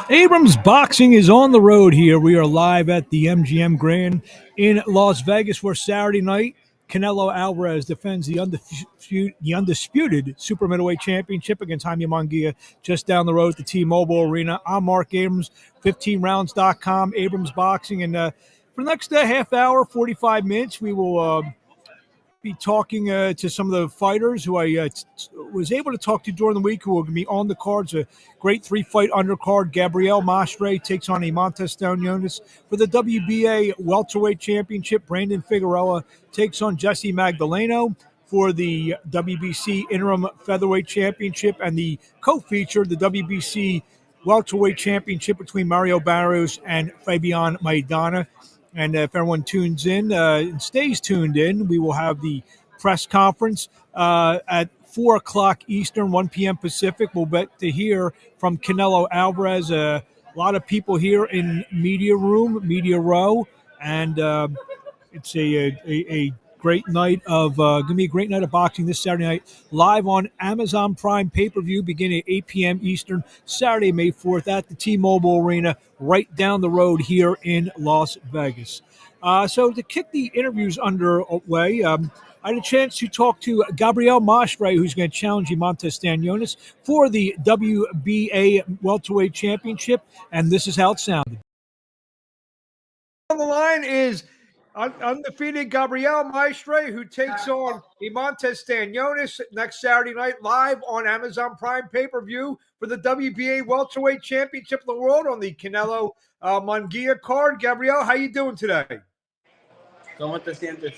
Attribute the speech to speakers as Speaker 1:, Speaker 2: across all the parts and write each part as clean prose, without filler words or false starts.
Speaker 1: Abrams Boxing is on the road here. We are live at the MGM Grand in Las Vegas, where Saturday night Canelo Alvarez defends the undisputed super middleweight championship against Munguia just down the road at the T-Mobile Arena. I'm Mark Abrams, 15rounds.com, Abrams Boxing. And for the next half hour, 45 minutes, we will be talking to some of the fighters who I was able to talk to during the week who will be on the cards. A great three-fight undercard. Gabriel Mastre takes on Imantas Stanionis for the WBA welterweight championship. Brandon Figueroa takes on Jesse Magdaleno for the WBC interim featherweight championship, and the co-feature, the WBC welterweight championship between Mario Barrios and Fabian Maidana. And if everyone tunes in and stays tuned in, we will have the press conference at 4 o'clock Eastern, 1 p.m. Pacific. We'll get to hear from Canelo Alvarez. A lot of people here in Media Row, and it's a great night of going to be a great night of boxing this Saturday night, live on Amazon Prime pay-per-view beginning at 8 p.m. Eastern, Saturday, May 4th at the T-Mobile Arena, right down the road here in Las Vegas. So to kick the interviews underway, I had a chance to talk to Gabriel Mastre, who's going to challenge Imantas Stanionis for the WBA welterweight championship, and this is how it sounded. On the line is undefeated Gabriel Mastre, who takes on Imantas Stanionis next Saturday night live on Amazon Prime pay-per-view for the WBA welterweight championship of the world on the Canelo Munguia card. Gabriel, how you doing today?
Speaker 2: ¿Cómo te sientes?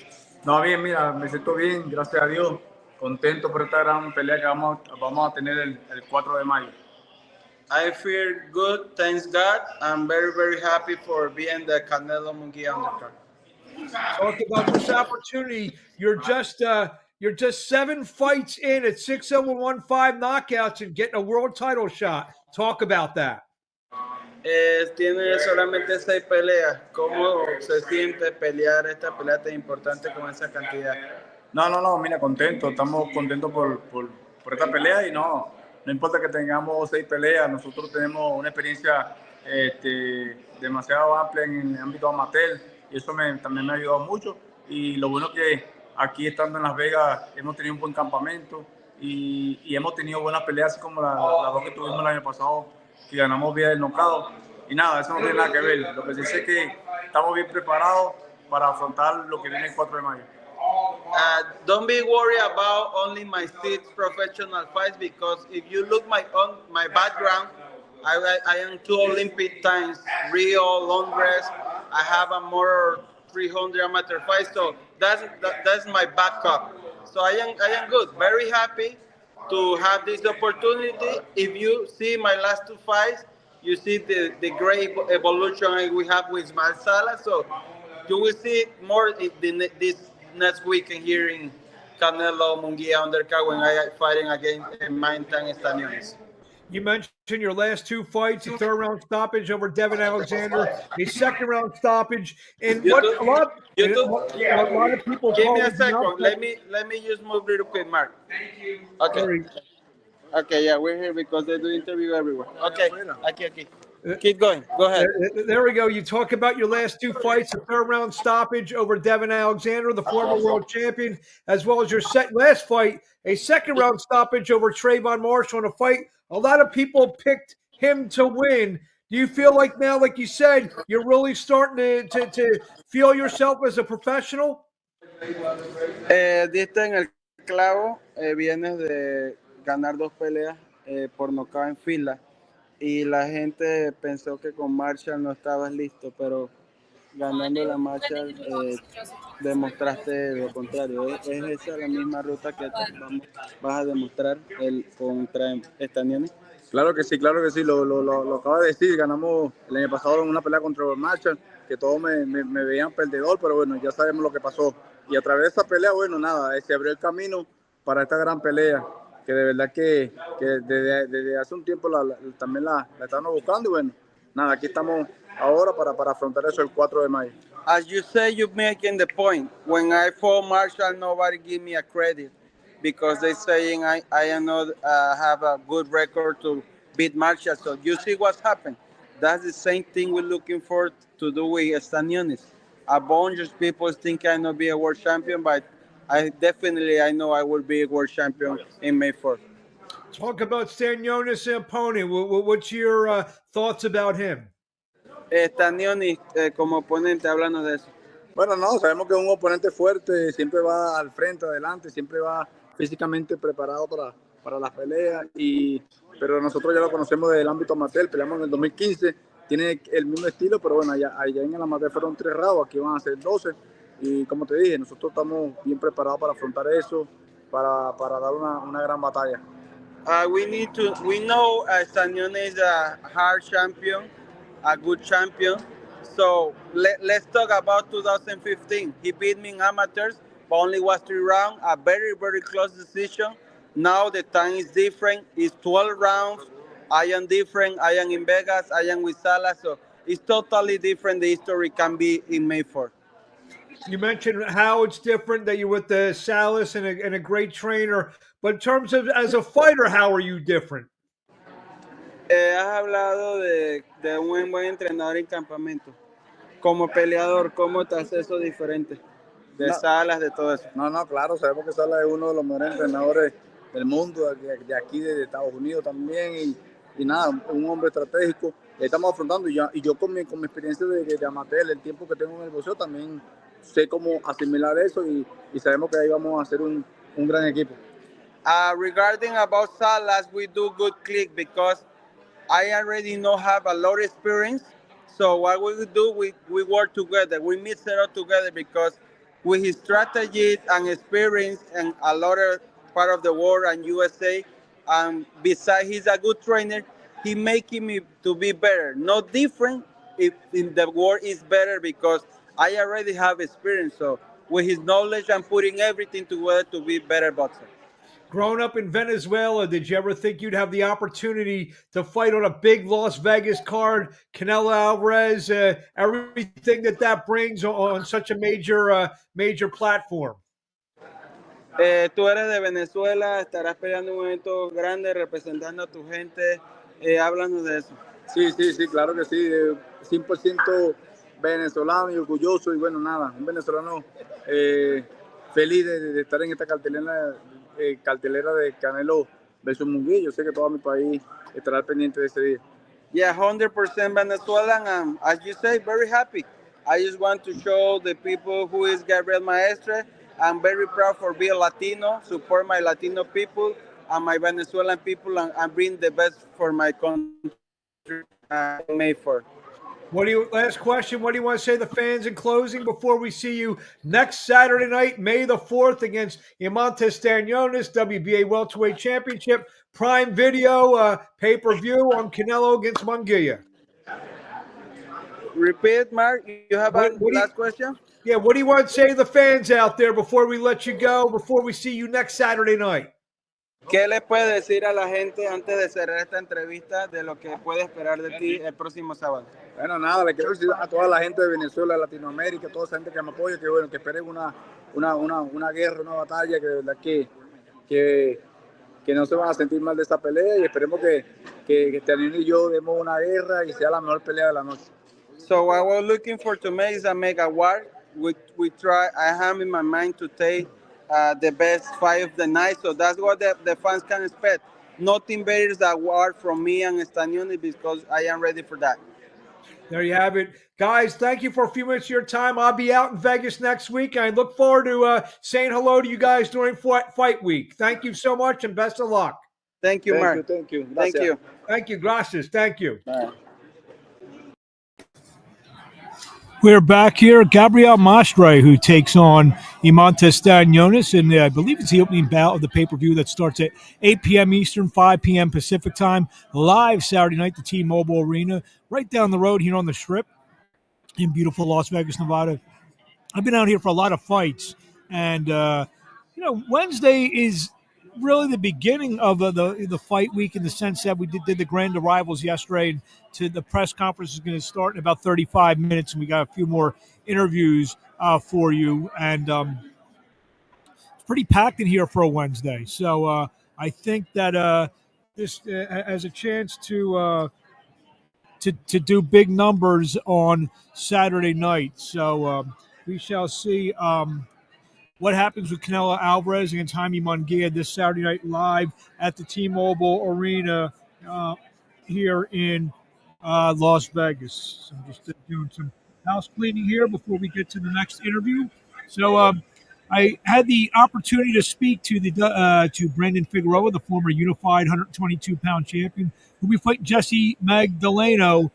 Speaker 2: No, bien, mira, me siento bien, gracias a Dios. Contento por esta gran pelea que vamos a tener el 4 de mayo. I feel good, thanks God. I'm very, very happy for being the Canelo Munguia undercard.
Speaker 1: Talk about this opportunity. You're just 7 fights in at 6-0 and 1-5 knockouts and getting a world title shot. Talk about that.
Speaker 2: Tiene solamente 6 peleas. ¿Cómo se siente pelear esta pelea tan importante con esa cantidad? No, mira, contento. Estamos contentos por esta pelea y no importa que tengamos 6 peleas. Nosotros tenemos una experiencia demasiado amplia en el ámbito amateur. Y eso también me ha ayudado mucho. Y lo bueno que aquí estando en Las Vegas hemos tenido un buen campamento y hemos tenido buenas peleas, así como las dos que tuvimos el año pasado, que ganamos vía del knockout. Y nada, eso no tiene nada que ver. Lo que sí sé es que estamos bien preparados para afrontar lo que viene el 4 de mayo.
Speaker 3: Don't be worried about only my 6 professional fights, because if you look my background, I am 2 Olympic times, Rio, Londres. I have a more 300 amateur fights, so that's my backup. So I am good, very happy to have this opportunity. If you see my last 2 fights, you see the great evolution we have with Ismael Salas. So you will see more this next weekend here in Canelo Munguia undercard when I am fighting against Imantas Stanionis.
Speaker 1: You mentioned your last 2 fights, a 3rd-round stoppage over Devin Alexander, a 2nd-round stoppage, and a lot of people.
Speaker 3: Give me a second. Let me just move real quick, Mark.
Speaker 2: Thank you.
Speaker 3: Okay.
Speaker 1: Sorry.
Speaker 3: Okay, yeah, we're here because they do interview everywhere. Okay, aquí. Keep going. Go ahead.
Speaker 1: There we go. You talk about your last 2 fights, a 3rd-round stoppage over Devin Alexander, the former world champion, as well as your last fight, a 2nd-round stoppage over Trayvon Marshall in a fight a lot of people picked him to win. Do you feel like now, like you said, you're really starting to feel yourself as a professional?
Speaker 3: Diste en el clavo. Vienes de ganar 2 peleas por nocaut en fila. Y la gente pensó que con Marshall no estabas listo, pero ganando la Marshall demostraste lo contrario. ¿Es esa la misma ruta que vas a demostrar contra Stanionis?
Speaker 2: Claro que sí, lo acabo de decir. Ganamos el año pasado en una pelea contra Marshall, que todos me veían perdedor, pero bueno, ya sabemos lo que pasó. Y a través de esa pelea, bueno, nada, se abrió el camino para esta gran pelea, que de verdad que desde hace un tiempo también la estamos buscando. Y bueno, nada, aquí estamos ahora para afrontar eso el 4 de mayo.
Speaker 3: As you say, you're making the point. When I fought Marshall, nobody give me a credit because they saying I am not have a good record to beat Marshall. So you see what's happened. That's the same thing we're looking for to do with Stanionis. A bunch of people think I know be a world champion, but I know I will be a world champion in May 4th.
Speaker 1: Talk about Stanionis' opponent. What's your thoughts about him?
Speaker 3: Stanionis como oponente, háblanos de eso.
Speaker 2: Bueno, no, sabemos que es un oponente fuerte, siempre va al frente, adelante, siempre va físicamente preparado para las peleas, pero nosotros ya lo conocemos del ámbito amateur, peleamos en el 2015, tiene el mismo estilo, pero bueno, allá en el amateur fueron 3 rounds, aquí van a ser 12, y como te dije, nosotros estamos bien preparados para afrontar eso, para dar una gran batalla.
Speaker 3: We know Stanionis is a hard champion, a good champion. So let's talk about 2015. He beat me in amateurs, but only was 3 rounds, a very, very close decision. Now the time is different. It's 12 rounds. I am different. I am in Vegas. I am with Salah. So it's totally different. The history can be in May 4th.
Speaker 1: You mentioned how it's different, that you're with the Salas and a great trainer. But in terms of as a fighter, how are you different?
Speaker 3: Has hablado de un buen entrenador en campamento. Como peleador, ¿cómo te hace eso diferente? De
Speaker 2: No.
Speaker 3: Salas, de todo eso.
Speaker 2: No, claro, sabemos que Salah es uno de los mejores entrenadores del mundo, de aquí, de Estados Unidos también, y nada, un hombre estratégico. Estamos afrontando, y yo con mi experiencia de amateur, el tiempo que tengo en el boxeo, también sé cómo asimilar eso, y sabemos que ahí vamos a hacer un gran equipo.
Speaker 3: Regarding about Salas, we do good click because I already have a lot of experience. So what we do, we work together. We mix it up together because with his strategy and experience and a lot of part of the world and USA, and besides he's a good trainer, he making me to be better. Not different if in the world is better because I already have experience. So with his knowledge, I'm putting everything together to be better boxer.
Speaker 1: Growing up in Venezuela, did you ever think you'd have the opportunity to fight on a big Las Vegas card, Canelo Alvarez, everything that brings on such a major platform?
Speaker 3: Tú eres de Venezuela, estarás peleando en un evento grande representando a tu gente. Háblanos de eso.
Speaker 2: Sí, claro que sí. 100% venezolano y orgulloso. Y bueno, nada, un venezolano feliz de estar en esta cartelera de Canelo versus Munguia. Yo sé que todo mi país estará pendiente de ese día.
Speaker 3: Yeah, 100% Venezuelan, and as you say, very happy. I just want to show the people who is Gabriel Maestre. I'm very proud for being Latino, support my Latino people and my Venezuelan people, and bring the best for my country. May 4th.
Speaker 1: Last question, what do you want to say to the fans in closing before we see you next Saturday night, May the 4th, against Imantas Stanionis, WBA Welterweight Championship, Prime Video, pay-per-view on Canelo against Munguia?
Speaker 3: Repeat, Mark, you have a last question?
Speaker 1: Yeah, what do you want to say to the fans out there before we let you go, before we see you next Saturday night?
Speaker 3: ¿Qué le puede decir a la gente antes de cerrar esta entrevista de lo que puede esperar de ti el próximo sábado?
Speaker 2: Bueno, nada, le quiero decir a toda la gente de Venezuela, de Latinoamérica, toda esa gente que me apoya, que bueno, que esperen una guerra, una batalla, que de verdad que no se van a sentir mal de esta pelea, y esperemos que Stanionis y yo demos una guerra y sea la mejor pelea de la noche.
Speaker 3: So what we're looking for to make is a mega war. We try. I have in my mind to take the best fight of the night. So that's what the fans can expect. Nothing better than a war from me and Stanionis because I am ready for that.
Speaker 1: There you have it. Guys, thank you for a few minutes of your time. I'll be out in Vegas next week. I look forward to saying hello to you guys during fight week. Thank you so much and best of luck.
Speaker 3: Thank you, Mark.
Speaker 2: Thank you.
Speaker 3: Thank you.
Speaker 1: Thank you. Gracias. Thank you. We're back here. Gabriel Maestre, who takes on Imantas Stanionis, and I believe it's the opening bout of the pay-per-view that starts at 8 p.m. Eastern, 5 p.m. Pacific time, live Saturday night, the T-Mobile Arena, right down the road here on the Strip in beautiful Las Vegas, Nevada. I've been out here for a lot of fights, and Wednesday is really the beginning of the fight week, in the sense that we did the grand arrivals yesterday, and the press conference is going to start in about 35 minutes, and we got a few more interviews for you, and it's pretty packed in here for a Wednesday. So I think that this as a chance to do big numbers on Saturday night. So we shall see what happens with Canelo Alvarez against Jaime Munguia this Saturday night live at the T-Mobile Arena here in Las Vegas. So I'm just doing some house cleaning here before we get to the next interview. So I had the opportunity to speak to Brandon Figueroa, the former unified 122-pound champion, who will be fighting Jesse Magdaleno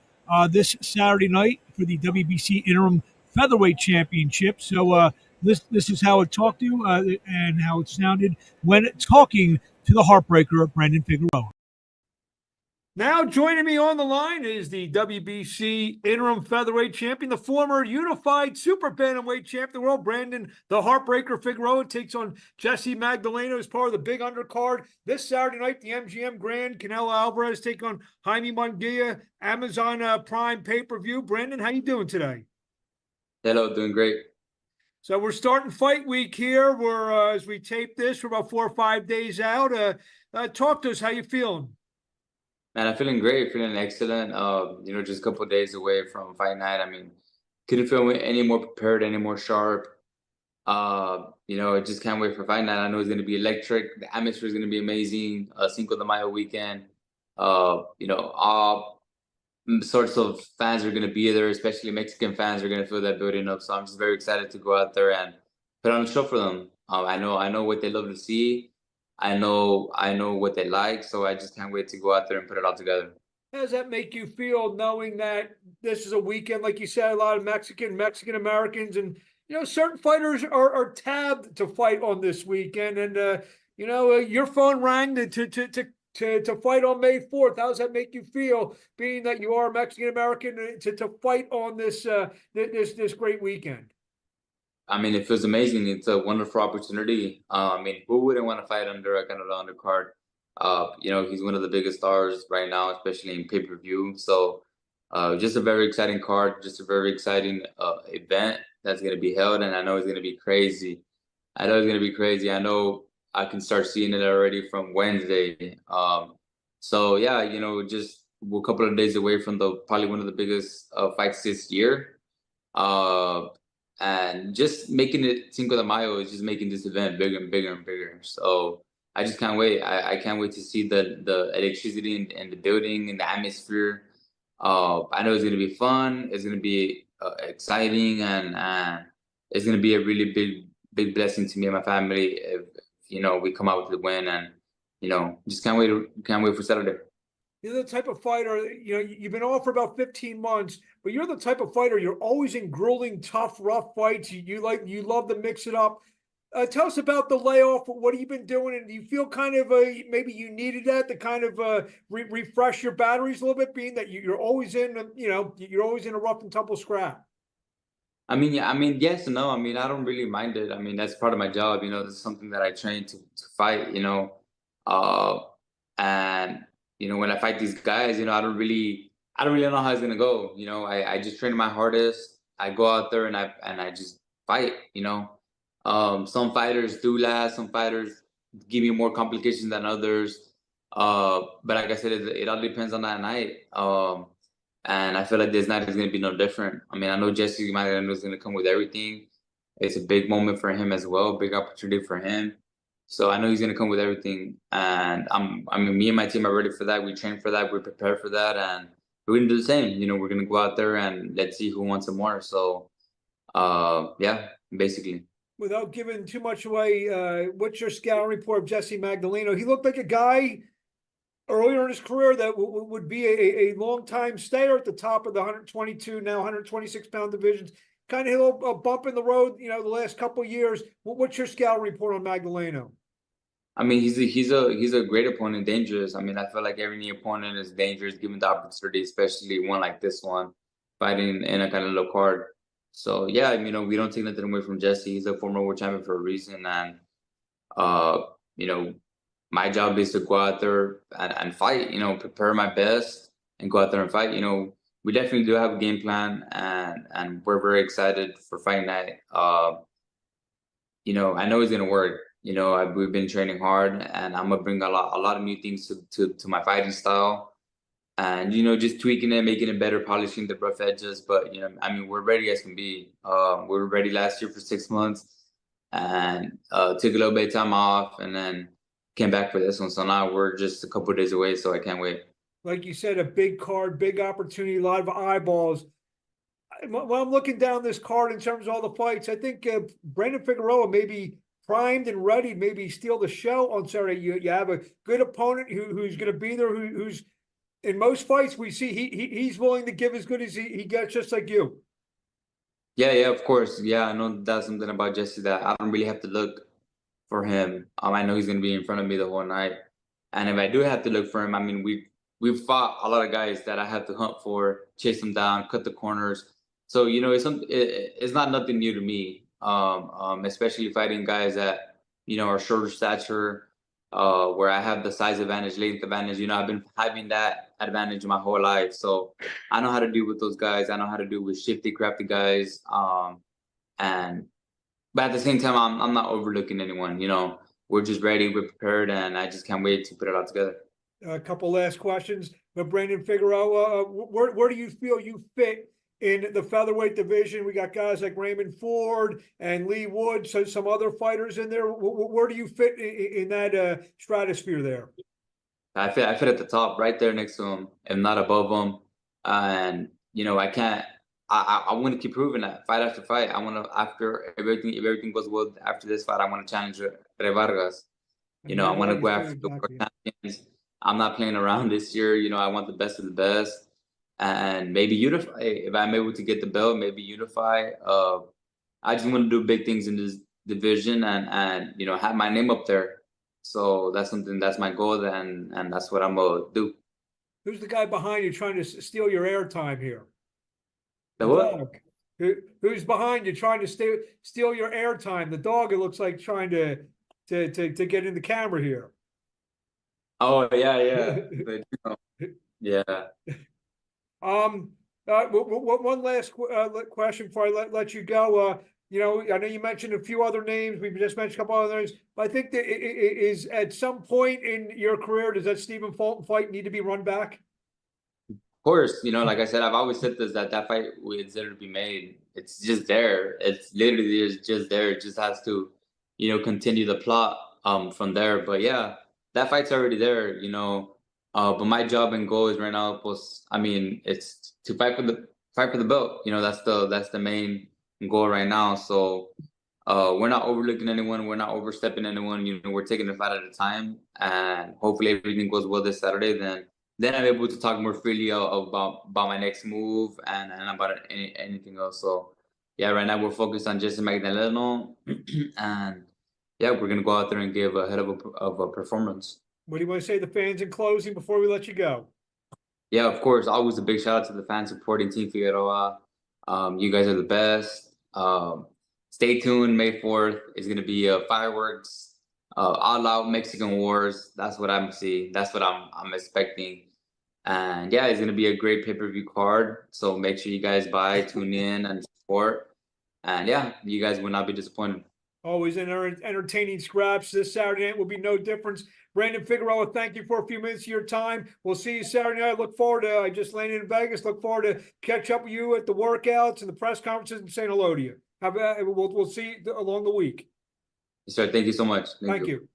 Speaker 1: this Saturday night for the WBC interim featherweight championship. So this is how it talked to and how it sounded when talking to the Heartbreaker, Brandon Figueroa. Now joining me on the line is the WBC interim featherweight champion, the former unified super bantamweight champion of the world, Brandon the Heartbreaker Figueroa takes on Jesse Magdaleno as part of the big undercard this Saturday night, the MGM Grand. Canelo Alvarez take on Jaime Munguia, Amazon Prime pay-per-view. Brandon, how you doing today?
Speaker 4: Hello, doing great.
Speaker 1: So we're starting fight week here. We're as we tape this, we're about 4 or 5 days out. Talk to us. How you feeling?
Speaker 4: Man, I'm feeling great, feeling excellent. Just a couple of days away from fight night. I mean, couldn't feel any more prepared, any more sharp. I just can't wait for fight night. I know it's going to be electric. The atmosphere is going to be amazing. Cinco de Mayo weekend. All sorts of fans are going to be there, especially Mexican fans are going to fill that building up. So I'm just very excited to go out there and put on a show for them. I know what they love to see. I know what they like, so I just can't wait to go out there and put it all together.
Speaker 1: How does that make you feel knowing that this is a weekend, like you said, a lot of Mexican Americans, and certain fighters are tabbed to fight on this weekend, and your phone rang to fight on May 4th. How does that make you feel, being that you are Mexican American, to fight on this great weekend?
Speaker 4: I mean, it feels amazing. It's a wonderful opportunity. Who wouldn't want to fight under a kind of undercard? He's one of the biggest stars right now, especially in pay-per-view. So just a very exciting card, just a very exciting event that's going to be held. And I know it's going to be crazy. I know I can start seeing it already from Wednesday. Just we're a couple of days away from probably one of the biggest fights this year. And just making it Cinco de Mayo is just making this event bigger and bigger and bigger. So I just can't wait. I can't wait to see the electricity and the building and the atmosphere. I know it's going to be fun. It's going to be exciting, and it's going to be a really big blessing to me and my family if we come out with the win. And just can't wait for Saturday.
Speaker 1: You're the type of fighter, you've been off for about 15 months, but you're the type of fighter, you're always in grueling, tough, rough fights. You love to mix it up. Tell us about the layoff. What have you been doing? And do you feel kind of maybe you needed that to kind of refresh your batteries a little bit, being that you're always in, you're always in a rough and tumble scrap?
Speaker 4: Yes and no. I don't really mind it. That's part of my job. This is something that I train to fight. When I fight these guys, I don't really know how it's gonna go. I just train my hardest. I go out there and I just fight. Some fighters do last. Some fighters give me more complications than others. But like I said, it all depends on that night. And I feel like this night is gonna be no different. I know Jesse Magdaleno is gonna come with everything. It's a big moment for him as well. Big opportunity for him. So I know he's going to come with everything, and me and my team are ready for that. We train for that. We prepare for that, and we're going to do the same. We're going to go out there and let's see who wants it more. So, basically.
Speaker 1: Without giving too much away, what's your scouting report of Jesse Magdaleno? He looked like a guy earlier in his career that would be a long-time stayer at the top of the 122, now 126-pound divisions. Kind of hit a bump in the road, the last couple of years. What's your scout report on Magdaleno?
Speaker 4: He's a great opponent, dangerous. I feel like every new opponent is dangerous given the opportunity, especially one like this one, fighting in a kind of low card. So yeah, we don't take nothing away from Jesse. He's a former world champion for a reason, and my job is to go out there and fight. Prepare my best and go out there and fight. We definitely do have a game plan, and we're very excited for fight night. I know it's gonna work. You know, we've been training hard, and I'm gonna bring a lot of new things to my fighting style, and you know, just tweaking it, making it better, polishing the rough edges. But you know, I mean, we're ready as can be. We were ready last year for 6 months, and took a little bit of time off, and then came back for this one. So now we're just a couple of days away, so I can't wait.
Speaker 1: Like you said, a big card, big opportunity, a lot of eyeballs. When I'm looking down this card in terms of all the fights, I think Brandon Figueroa may be primed and ready, maybe steal the show on Saturday. You have a good opponent who's going to be there, who's in most fights we see he's willing to give as good as he gets, just like you.
Speaker 4: Yeah, yeah, of course. Yeah, I know that's something about Jesse that I don't really have to look for him. I know he's gonna be in front of me the whole night, and if I do have to look for him, I mean we've fought a lot of guys that I have to hunt for, chase them down, cut the corners. So you know, it's not nothing new to me. Especially fighting guys that you know are shorter stature, where I have the size advantage, length advantage. You know, I've been having that advantage my whole life, so I know how to deal with those guys. I know how to deal with shifty, crafty guys. And but at the same time, I'm not overlooking anyone. You know, we're just ready, we're prepared, and I just can't wait to put it all together.
Speaker 1: A couple last questions, but Brandon Figueroa, where do you feel you fit in the featherweight division? We got guys like Raymond Ford and Lee Wood, so some other fighters in there. Where do you fit in that stratosphere there?
Speaker 4: I fit at the top, right there next to him, if not above him. And you know, I can't. I want to keep proving that fight after fight. I want to after everything. If everything goes well after this fight, I want to challenge Ray Vargas. You know, I want to go after the world champions. I'm not playing around this year. You know, I want the best of the best, and maybe unify. If I'm able to get the belt, maybe unify. I just want to do big things in this division, and you know, have my name up there. So that's something. That's my goal, and that's what I'm gonna do.
Speaker 1: Who's the guy behind you trying to steal your airtime here?
Speaker 4: The what?
Speaker 1: Dog. Who's behind you trying to steal your airtime? The dog. It looks like trying to get in the camera here.
Speaker 4: Oh yeah. But, you know, yeah.
Speaker 1: One last question before I let you go. You know, I know you mentioned a few other names. We just mentioned a couple other names, but I think that is at some point in your career, does that Stephen Fulton fight need to be run back?
Speaker 4: Of course, you know, like I said, I've always said this that fight is there to be made. It's just there. It's literally just there. It just has to, you know, continue the plot from there. But yeah, that fight's already there, you know. But my job and goal is right now I mean, it's to fight for the belt. You know, that's the main goal right now. So we're not overlooking anyone, we're not overstepping anyone, you know, we're taking a fight at a time, and hopefully everything goes well this Saturday, then I'm able to talk more freely about my next move and about anything else. So yeah, right now we're focused on Jesse Magdaleno, and yeah, we're gonna go out there and give a head of a performance.
Speaker 1: What do you want to say to the fans in closing before we let you go?
Speaker 4: Yeah, of course, always a big shout out to the fans supporting Team Figueroa. You guys are the best. Stay tuned. May 4th is gonna be fireworks, all out Mexican wars. That's what I'm seeing. That's what I'm expecting. And yeah, it's gonna be a great pay-per-view card. So make sure you guys tune in, and support. And yeah, you guys will not be disappointed.
Speaker 1: Always entertaining scraps. This Saturday night will be no difference. Brandon Figueroa, thank you for a few minutes of your time. We'll see you Saturday night. Look forward to, I just landed in Vegas. Look forward to catch up with you at the workouts and the press conferences and saying hello to you. We'll see you along the week.
Speaker 4: Yes, sir. Thank you so much.
Speaker 1: Thank you.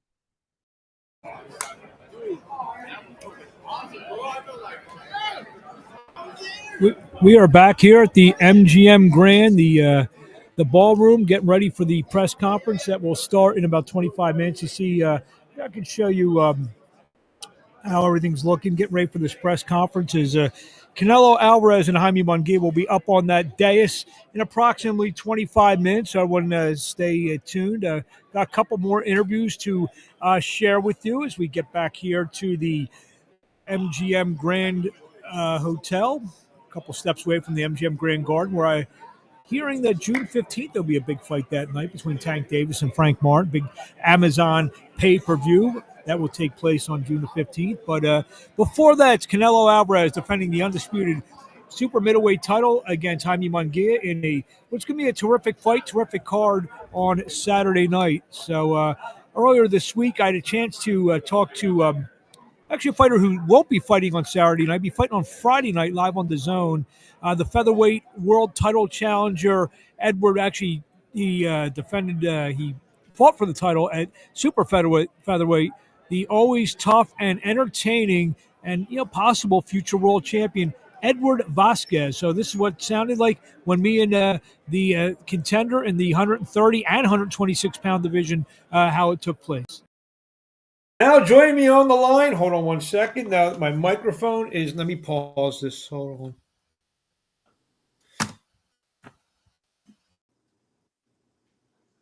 Speaker 1: We are back here at the MGM Grand, the ballroom, getting ready for the press conference that will start in about 25 minutes. You see, I can show you how everything's looking. Getting ready for this press conference is Canelo Alvarez and Jaime Munguia will be up on that dais in approximately 25 minutes. So I want to stay tuned. Got a couple more interviews to share with you as we get back here to the MGM Grand Hotel, a couple steps away from the MGM Grand Garden, where I hearing that June 15th there'll be a big fight that night between Tank Davis and Frank Martin, big Amazon pay-per-view that will take place on June the 15th. But before that, it's Canelo Alvarez defending the undisputed super middleweight title against Jaime Munguia in what's going to be a terrific fight, terrific card on Saturday night. So earlier this week, I had a chance to talk to actually a fighter who won't be fighting on Saturday night, be fighting on Friday night live on the Zone. The featherweight world title challenger Edward, actually he defended, he fought for the title at super featherweight. The always tough and entertaining and possible future world champion Edward Vasquez. So this is what it sounded like when me and the contender in the 130 and 126 pound division, how it took place. Now joining me on the line, hold on one second. Now my microphone is, let me pause this. Hold on.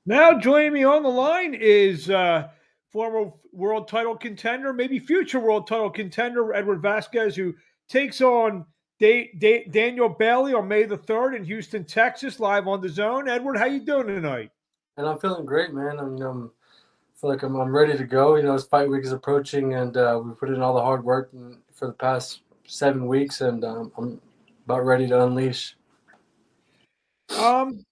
Speaker 1: Now joining me on the line is former world title contender, maybe future world title contender, Edward Vasquez, who takes on Daniel Bailey on May the 3rd in Houston, Texas, live on the Zone. Edward, how you doing tonight?
Speaker 5: And I'm feeling great, man. I feel like I'm ready to go. This fight week is approaching, and we put in all the hard work for the past 7 weeks, and I'm about ready to unleash.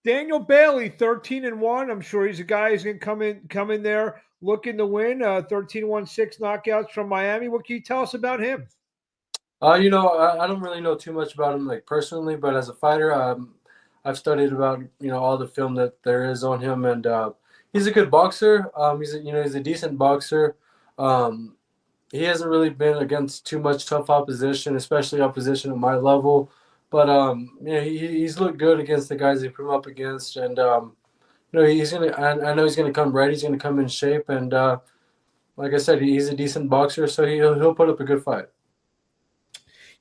Speaker 1: Daniel Bailey, 13-1. I'm sure he's a guy who's gonna come in there looking to win. 13-1, 6 knockouts from Miami. What can you tell us about him?
Speaker 5: I don't really know too much about him, like personally, but as a fighter, I've studied about all the film that there is on him, and he's a good boxer. He's a decent boxer. He hasn't really been against too much tough opposition, especially opposition at my level. But he's looked good against the guys he put him up against, and he's gonna. I know he's gonna come ready. He's gonna come in shape, and like I said, he's a decent boxer, so he'll put up a good fight.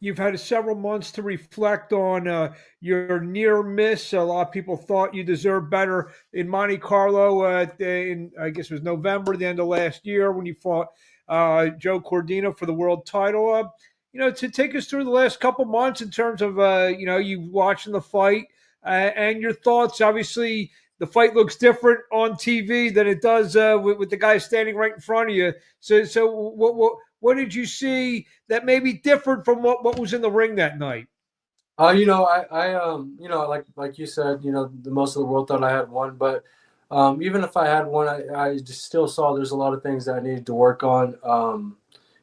Speaker 1: You've had several months to reflect on your near miss. A lot of people thought you deserved better in Monte Carlo in, I guess it was November, the end of last year, when you fought Joe Cordino for the world title. To take us through the last couple months in terms of, you watching the fight and your thoughts. Obviously, the fight looks different on TV than it does with the guy standing right in front of you. So what did you see that may be different from what was in the ring that night?
Speaker 5: Like you said, the most of the world thought I had one, but even if I had one, I just still saw there's a lot of things that I needed to work on.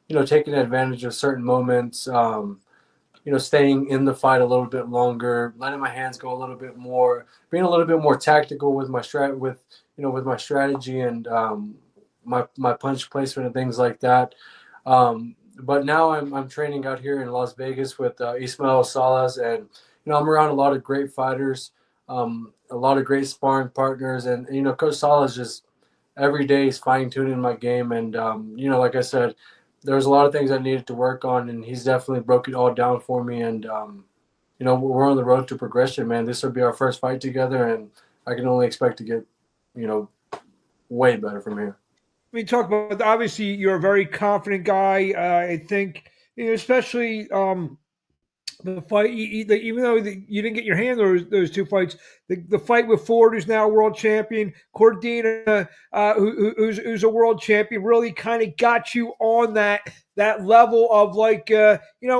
Speaker 5: Taking advantage of certain moments, staying in the fight a little bit longer, letting my hands go a little bit more, being a little bit more tactical with my my strategy and my punch placement and things like that. But now I'm training out here in Las Vegas with Ismael Salas, and I'm around a lot of great fighters, a lot of great sparring partners, and Coach Salas just every day is fine tuning my game, and like I said, there was a lot of things I needed to work on, and he's definitely broke it all down for me, and we're on the road to progression, man. This will be our first fight together, and I can only expect to get way better from here.
Speaker 1: I mean, talk about, obviously you're a very confident guy. I think, especially the fight, even though you didn't get your hand those two fights, the fight with Ford, who's now a world champion, Cordina, who's a world champion, really kind of got you on that level of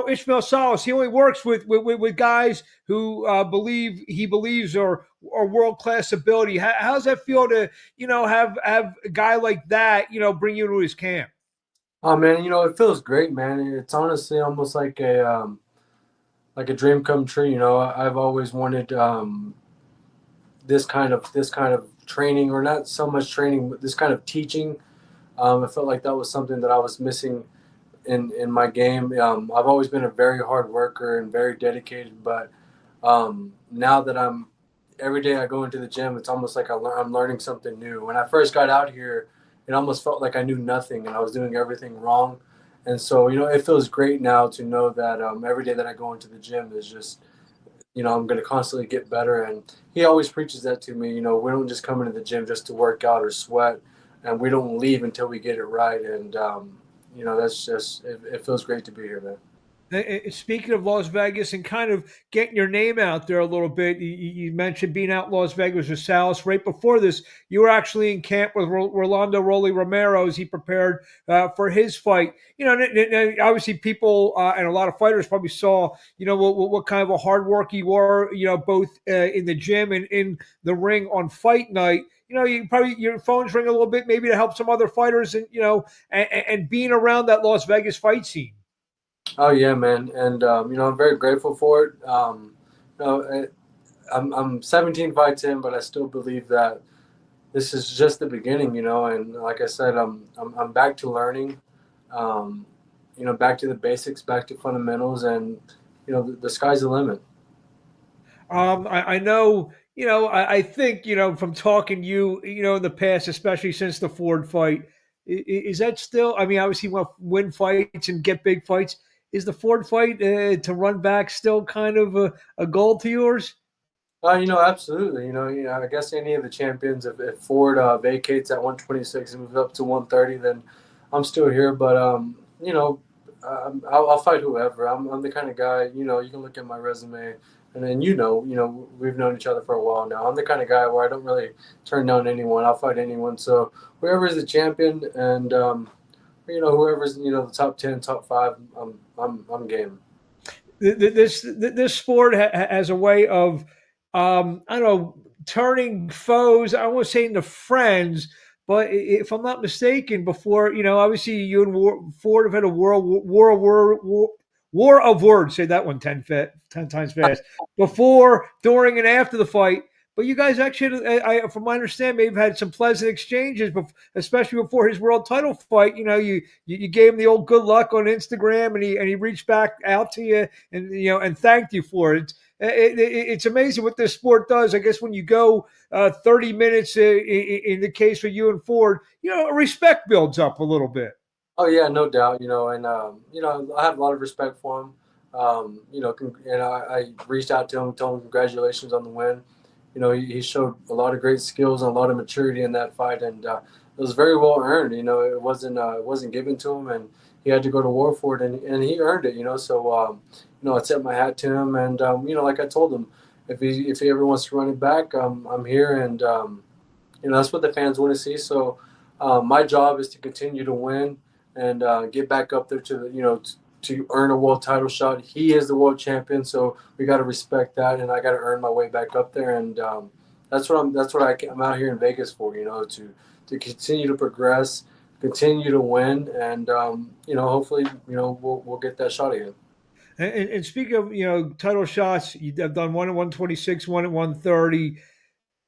Speaker 1: Ismael Salas. He only works with guys who believes are world class ability. How's that feel to have a guy like that bring you to his camp?
Speaker 5: Oh man, it feels great, man. It's honestly almost like a dream come true. I've always wanted this kind of training, or not so much training, but this kind of teaching. I felt like that was something that I was missing in my game. I've always been a very hard worker and very dedicated, but now that every day I go into the gym, it's almost like I'm learning something new. When I first got out here, it almost felt like I knew nothing and I was doing everything wrong. And so, it feels great now to know that every day that I go into the gym is just, I'm going to constantly get better. And he always preaches that to me. We don't just come into the gym just to work out or sweat, and we don't leave until we get it right. And, that's just, it feels great to be here, man.
Speaker 1: Speaking of Las Vegas and kind of getting your name out there a little bit, you mentioned being out in Las Vegas with Salas. Right before this, you were actually in camp with Rolando Rolly Romero as he prepared for his fight. You know, obviously people and a lot of fighters probably saw, you know, what kind of a hard work you were, you know, both in the gym and in the ring on fight night. You know, you probably your phones ring a little bit, maybe to help some other fighters, and you know, and being around that Las Vegas fight scene.
Speaker 5: Oh yeah, man, and you know I'm very grateful for it. You know, I'm 17 fights in, but I still believe that this is just the beginning. You know, and like I said, I'm back to learning. Um, you know, back to the basics, back to fundamentals, and you know the sky's the limit.
Speaker 1: I know, you know, I think, you know, from talking to you, you know, in the past, especially since the Ford fight, is that still, I mean, obviously you want to win fights and get big fights. Is the Ford fight to run back still kind of a goal to yours?
Speaker 5: You know, absolutely. You know, I guess any of the champions, if Ford vacates at 126 and moves up to 130, then I'm still here. But you know, I'll fight whoever. I'm the kind of guy. You know, you can look at my resume, and then you know, we've known each other for a while now. I'm the kind of guy where I don't really turn down anyone. I'll fight anyone. So whoever is the champion, and you know, whoever's the top 10, top five, I'm game.
Speaker 1: This sport has a way of I don't know, turning foes. I won't say into friends, but if I'm not mistaken, before, you know, obviously you and Ford have had a war of words. Say that one 10 times fast. Before, during, and after the fight. But you guys actually, from my understanding, maybe had some pleasant exchanges, especially before his world title fight. You know, you gave him the old good luck on Instagram, and he reached back out to you and, you know, and thanked you for it. It's amazing what this sport does. I guess when you go 30 minutes, in the case for you and Ford, you know, respect builds up a little bit.
Speaker 5: Oh yeah, no doubt. You know, and you know, I have a lot of respect for him. You know, I reached out to him, told him congratulations on the win. You know, he showed a lot of great skills and a lot of maturity in that fight, and it was very well earned. You know, it wasn't given to him, and he had to go to war for it, and he earned it. You know, so you know, I tip my hat to him, and you know, like I told him, if he ever wants to run it back, I'm here, and you know, that's what the fans want to see. So my job is to continue to win and get back up there to the, you know, to earn a world title shot. He is the world champion, so we got to respect that, and I got to earn my way back up there, and that's what I'm out here in Vegas for. You know, to continue to progress, continue to win, and you know, hopefully, you know, we'll get that shot again.
Speaker 1: And speaking of, you know, title shots, you have done one at 126, one at 130.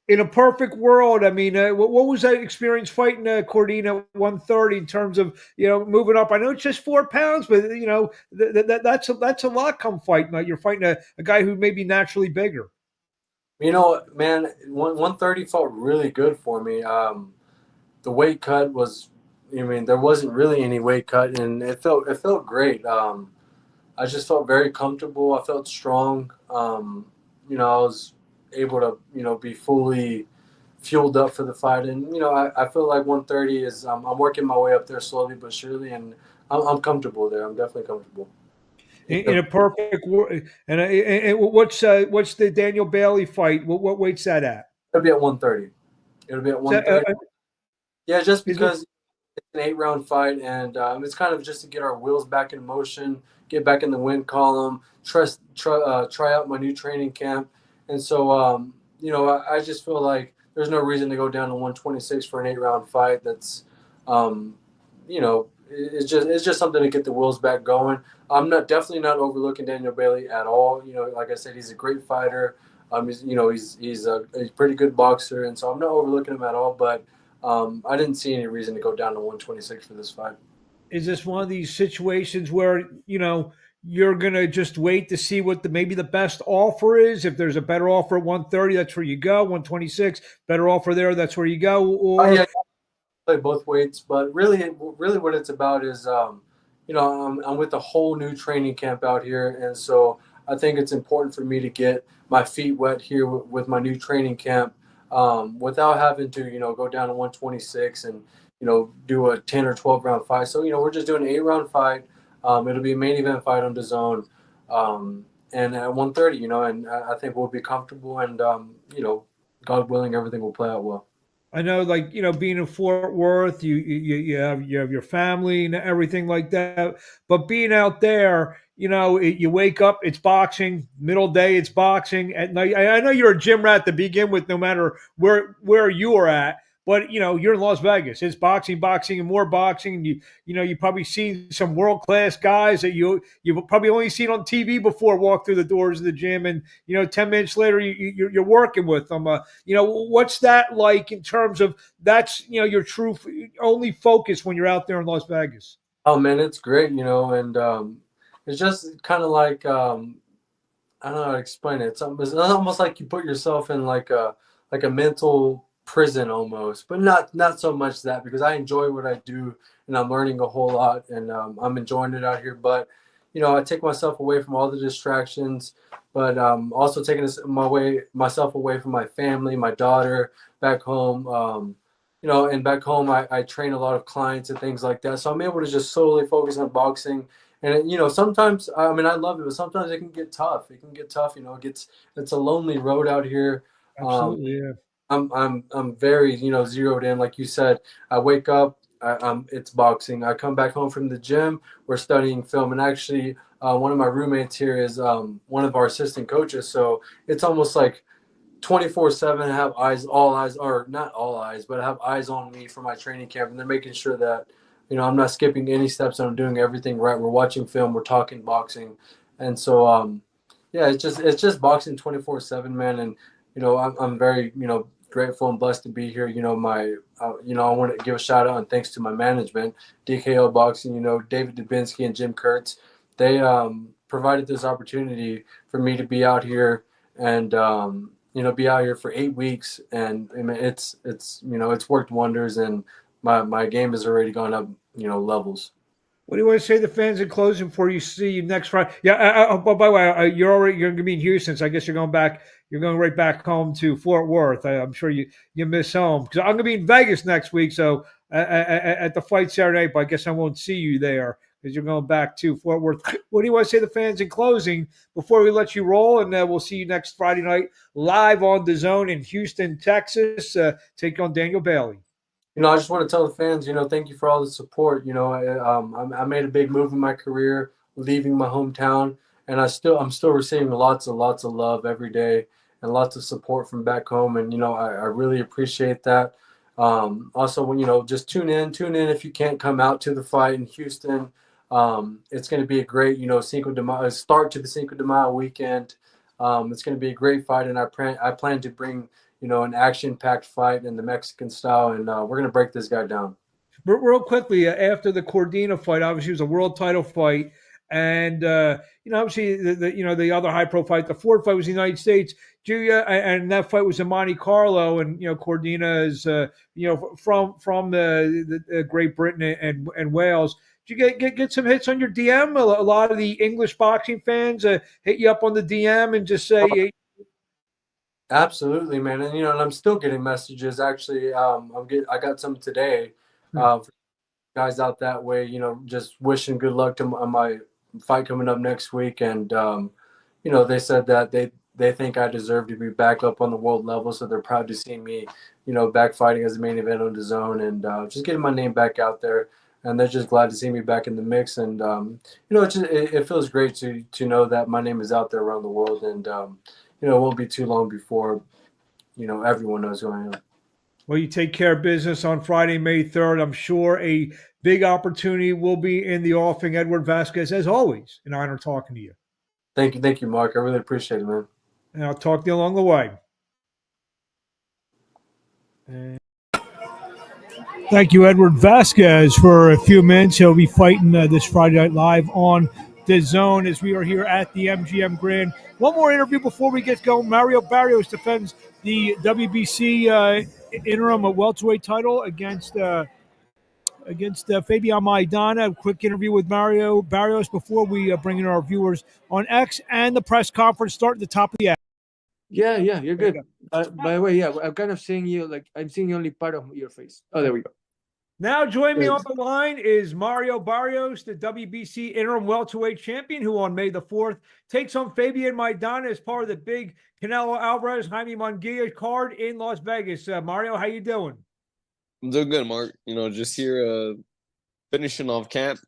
Speaker 1: In a perfect world, I mean, what was that experience fighting Cordina at 130 in terms of, you know, moving up? I know it's just 4 pounds, but you know that's a lot. Come fight night, you're fighting a guy who may be naturally bigger.
Speaker 5: You know, man, 130 felt really good for me. The weight cut was, I mean, there wasn't really any weight cut, and it felt great. I just felt very comfortable. I felt strong. You know, I was able to, you know, be fully fueled up for the fight. And, you know, I feel like 130 is, I'm working my way up there slowly but surely, and I'm comfortable there. I'm definitely comfortable.
Speaker 1: In a perfect world, and what's the Daniel Bailey fight? What weight's that at?
Speaker 5: It'll be at 130. It'll be at
Speaker 1: Is that,
Speaker 5: 130. Yeah, just
Speaker 1: is it,
Speaker 5: because it's an 8 round fight, and it's kind of just to get our wheels back in motion, get back in the win column, try out my new training camp. And so, you know, I just feel like there's no reason to go down to 126 for an 8 round fight. That's, you know, it's just something to get the wheels back going. I'm definitely not overlooking Daniel Bailey at all. You know, like I said, he's a great fighter. You know, he's a pretty good boxer, and so I'm not overlooking him at all. But I didn't see any reason to go down to 126 for this fight.
Speaker 1: is this one of these situations where, you know, you're gonna just wait to see what maybe the best offer is? If there's a better offer at 130, that's where you go. 126, better offer there, that's where you go.
Speaker 5: Oh
Speaker 1: Or
Speaker 5: yeah, play both weights, but really, what it's about is, you know, I'm with a whole new training camp out here, and so I think it's important for me to get my feet wet here with my new training camp, without having to, you know, go down to 126 and, you know, do a 10 or 12 round fight. So, you know, we're just doing an 8 round fight. It'll be a main event fight on DAZN, and at 1:30, and I think we'll be comfortable, and God willing, everything will play out well.
Speaker 1: I know, like, being in Fort Worth, you have your family and everything like that. But being out there, you wake up, it's boxing. Middle day, it's boxing. At night, I know you're a gym rat to begin with, no matter where you are at. But you're in Las Vegas. It's boxing, boxing, and more boxing. You probably seen some world class guys that you've probably only seen on TV before walk through the doors of the gym, and 10 minutes later you're working with them. What's that like in terms of that's your true only focus when you're out there in Las Vegas?
Speaker 5: Oh man, it's great, and it's just kind of like I don't know how to explain it. It's almost like you put yourself in like a mental prison almost, but not so much that, because I enjoy what I do and I'm learning a whole lot, and I'm enjoying it out here. But I take myself away from all the distractions, but also taking myself away from my family, my daughter back home. And back home I train a lot of clients and things like that, so I'm able to just solely focus on boxing. And sometimes, I mean, I love it, but sometimes it can get tough. It can get tough. It's a lonely road out here.
Speaker 1: Absolutely, yeah.
Speaker 5: I'm very zeroed in, like you said. I wake up, it's boxing. I come back home from the gym. We're studying film, and actually, one of my roommates here is one of our assistant coaches. So it's almost like 24/7. Have all eyes, or not all eyes, but have eyes on me for my training camp, and they're making sure that I'm not skipping any steps, and I'm doing everything right. We're watching film, we're talking boxing, and so yeah, it's just boxing 24/7, man. And I'm very grateful and blessed to be here. I want to give a shout out and thanks to my management, DKO Boxing. David Dubinsky and Jim Kurtz. They provided this opportunity for me to be out here and be out here for 8 weeks, and I mean, it's worked wonders, and my game has already gone up levels.
Speaker 1: What do you want to say to the fans in closing before you see you next Friday? Yeah. By the way, you're going to be in Houston, so I guess you're going back. You're going right back home to Fort Worth. I'm sure you miss home, because I'm going to be in Vegas next week. So at the fight Saturday night, but I guess I won't see you there because you're going back to Fort Worth. What do you want to say to the fans in closing before we let you roll? And we'll see you next Friday night live on DAZN in Houston, Texas. Take on Daniel Bailey.
Speaker 5: I just want to tell the fans, thank you for all the support. I made a big move in my career, leaving my hometown, and I'm still receiving lots of love every day and lots of support from back home, and I really appreciate that. Also, when just tune in if you can't come out to the fight in Houston. It's going to be a great Cinco de Mayo start to the Cinco de Mayo weekend. It's going to be a great fight, and I plan to bring an action-packed fight in the Mexican style, and we're going to break this guy down.
Speaker 1: Real quickly, after the Cordina fight, obviously it was a world title fight, and obviously the other high-profile fight, the Ford fight, was the United States. And that fight was in Monte Carlo, and Cordina is from the Great Britain and Wales. Did you get some hits on your DM? A lot of the English boxing fans hit you up on the DM and just say.
Speaker 5: Absolutely, man, and and I'm still getting messages. Actually, I got some today, for guys out that way. Just wishing good luck to my fight coming up next week, and they said that they think I deserve to be back up on the world level, so they're proud to see me, back fighting as a main event on DAZN, and just getting my name back out there. And they're just glad to see me back in the mix, and it feels great to know that my name is out there around the world, and it won't be too long before, everyone knows who I am.
Speaker 1: Well, you take care of business on Friday, May 3rd. I'm sure a big opportunity will be in the offing. Edward Vasquez, as always, an honor talking to you.
Speaker 5: Thank you, Mark. I really appreciate it, man.
Speaker 1: And I'll talk to you along the way. Thank you, Edward Vasquez, for a few minutes. He'll be fighting this Friday Night Live on DAZN as we are here at the MGM Grand. One more interview before we get going. Mario Barrios defends the WBC interim welterweight title against Fabian Maidana. A quick interview with Mario Barrios before we bring in our viewers on X, and the press conference start at the top of the hour.
Speaker 6: Yeah, you're good. By the way, I'm kind of seeing you, like I'm seeing only part of your face. Oh, there we go.
Speaker 1: Now joining me on the line is Mario Barrios, the WBC interim welterweight champion, who on May the 4th takes on Fabian Maidana as part of the big Canelo Alvarez, Jaime Munguia card in Las Vegas. Mario, how you doing?
Speaker 6: I'm doing good, Mark. Just here finishing off camp.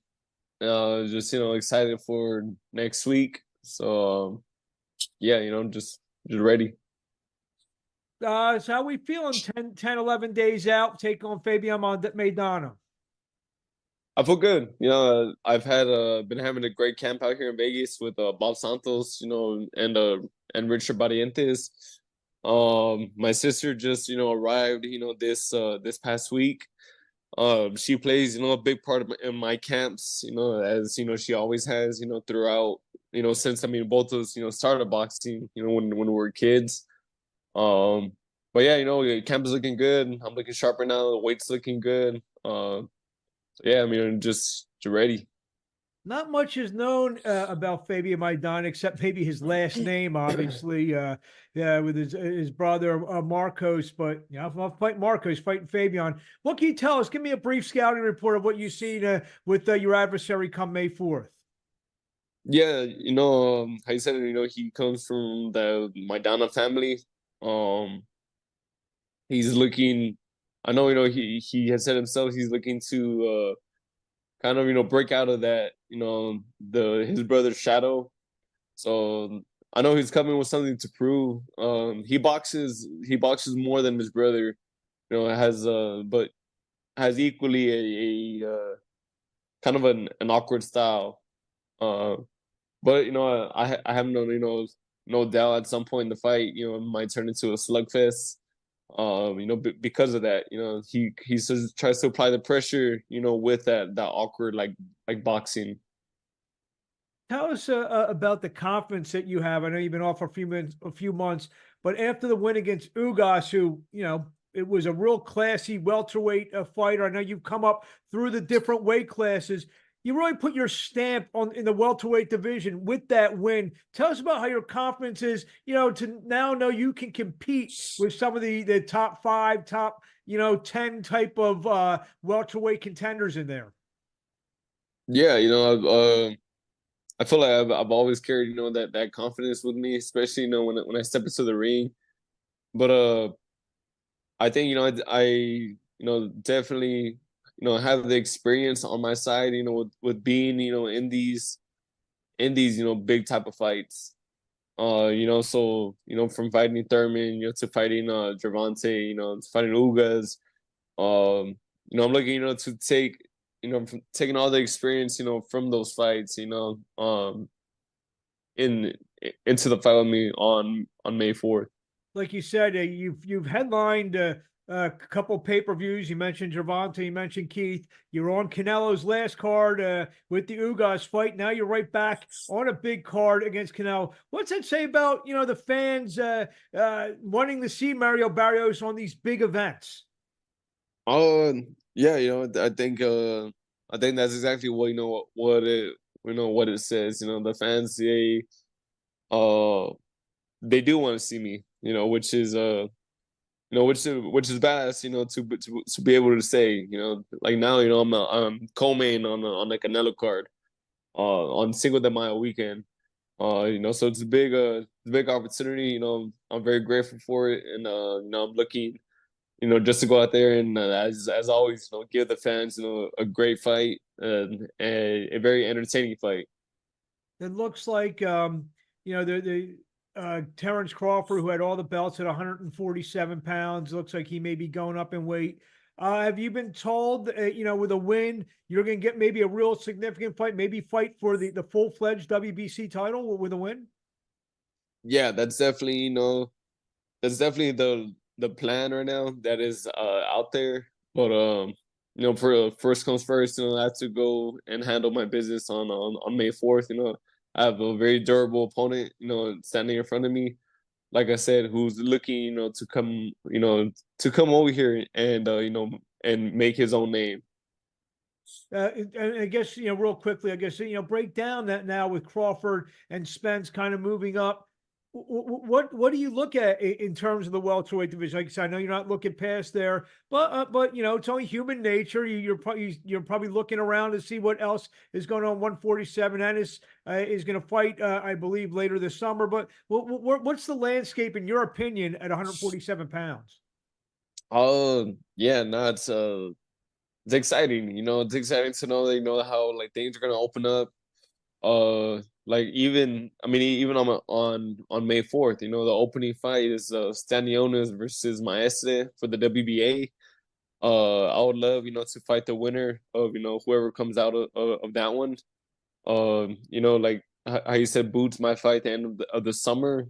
Speaker 6: Just excited for next week. So yeah, just ready.
Speaker 1: So how we feeling 10, 11 days out, take on Fabian Maidana?
Speaker 6: I feel good. I've had been having a great camp out here in Vegas with Bob Santos, and Richard Barrientos. My sister just arrived, this past week. She plays, a big part in my camps, as she always has, throughout, since both of us, started boxing, when we were kids. But yeah, camp is looking good. I'm looking sharper now. The weight's looking good. So yeah, just ready.
Speaker 1: Not much is known about Fabian Maidana, except maybe his last name, obviously, with his brother Marcos. But I'll fight Marcos, fighting Fabian. What can you tell us? Give me a brief scouting report of what you've seen with your adversary come May 4th.
Speaker 6: Yeah, how you said it, he comes from the Maidana family. He's looking, I know, he has said himself he's looking to kind of break out of that, his brother's shadow. So I know he's coming with something to prove. He boxes more than his brother, but has equally a kind of an awkward style. But I have no doubt at some point in the fight, it might turn into a slugfest. Because of that, he tries to apply the pressure, with that awkward like boxing.
Speaker 1: Tell us about the confidence that you have. I know you've been off for a few months, but after the win against Ugas, who it was a real classy welterweight fighter. I know you've come up through the different weight classes. You really put your stamp in the welterweight division with that win. Tell us about how your confidence is, to now know you can compete with some of the top 5, top 10 type of welterweight contenders in there.
Speaker 6: Yeah, I feel like I've always carried that confidence with me, especially when I step into the ring. But I think I definitely have the experience on my side, with being in these big type of fights. So from fighting Thurman, to fighting Gervonta, to fighting Ugas. I'm looking to take from taking all the experience from those fights, into the fight with me on May 4th.
Speaker 1: Like you said, you've headlined a couple pay-per-views. You mentioned Gervonta, you mentioned Keith. You're on Canelo's last card with the Ugas fight. Now you're right back on a big card against Canelo. What's that say about the fans wanting to see Mario Barrios on these big events?
Speaker 6: Yeah, I think that's exactly what what it says. The fans, they do want to see me, which is which is badass, to be able to say, like now, I'm co-main on the Canelo card, on Cinco de Mayo weekend, so it's a big opportunity. I'm very grateful for it, and I'm looking, just to go out there and as always, give the fans, a great fight and a very entertaining fight.
Speaker 1: It looks like the Terrence Crawford, who had all the belts at 147 pounds, looks like he may be going up in weight. Have you been told, with a win, you're going to get maybe a real significant fight, maybe fight for the full-fledged WBC title with a win?
Speaker 6: Yeah, that's definitely, the plan right now that is out there. But for first comes first, I have to go and handle my business on May 4th. I have a very durable opponent, standing in front of me, like I said, who's looking, to come over here and and make his own name.
Speaker 1: And I guess, real quickly, break down that now with Crawford and Spence kind of moving up. What do you look at in terms of the welterweight division? Like I said, I know you're not looking past there, but you know it's only human nature. You're probably looking around to see what else is going on. 147 Ennis is going to fight, I believe, later this summer. But what's the landscape in your opinion at 147 pounds?
Speaker 6: Yeah, no, it's exciting. You know, it's exciting to know that how like things are gonna open up. Like even on May 4th, you know, the opening fight is Stanionis versus Maestre for the WBA. I would love, to fight the winner of, whoever comes out of that one. You know, like how you said Boots might fight at the end of the summer.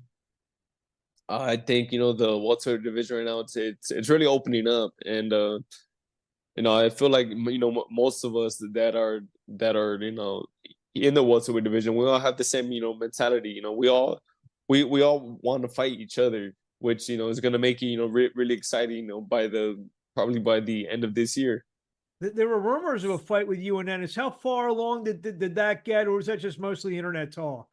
Speaker 6: I think, the welterweight division right now, it's really opening up, and I feel like most of us that are in the welterweight division, we all have the same mentality. We all want to fight each other, which is going to make it really exciting. Probably by the end of this year.
Speaker 1: There were rumors of a fight with you and Ennis. How far along did that get, or was that just mostly internet talk?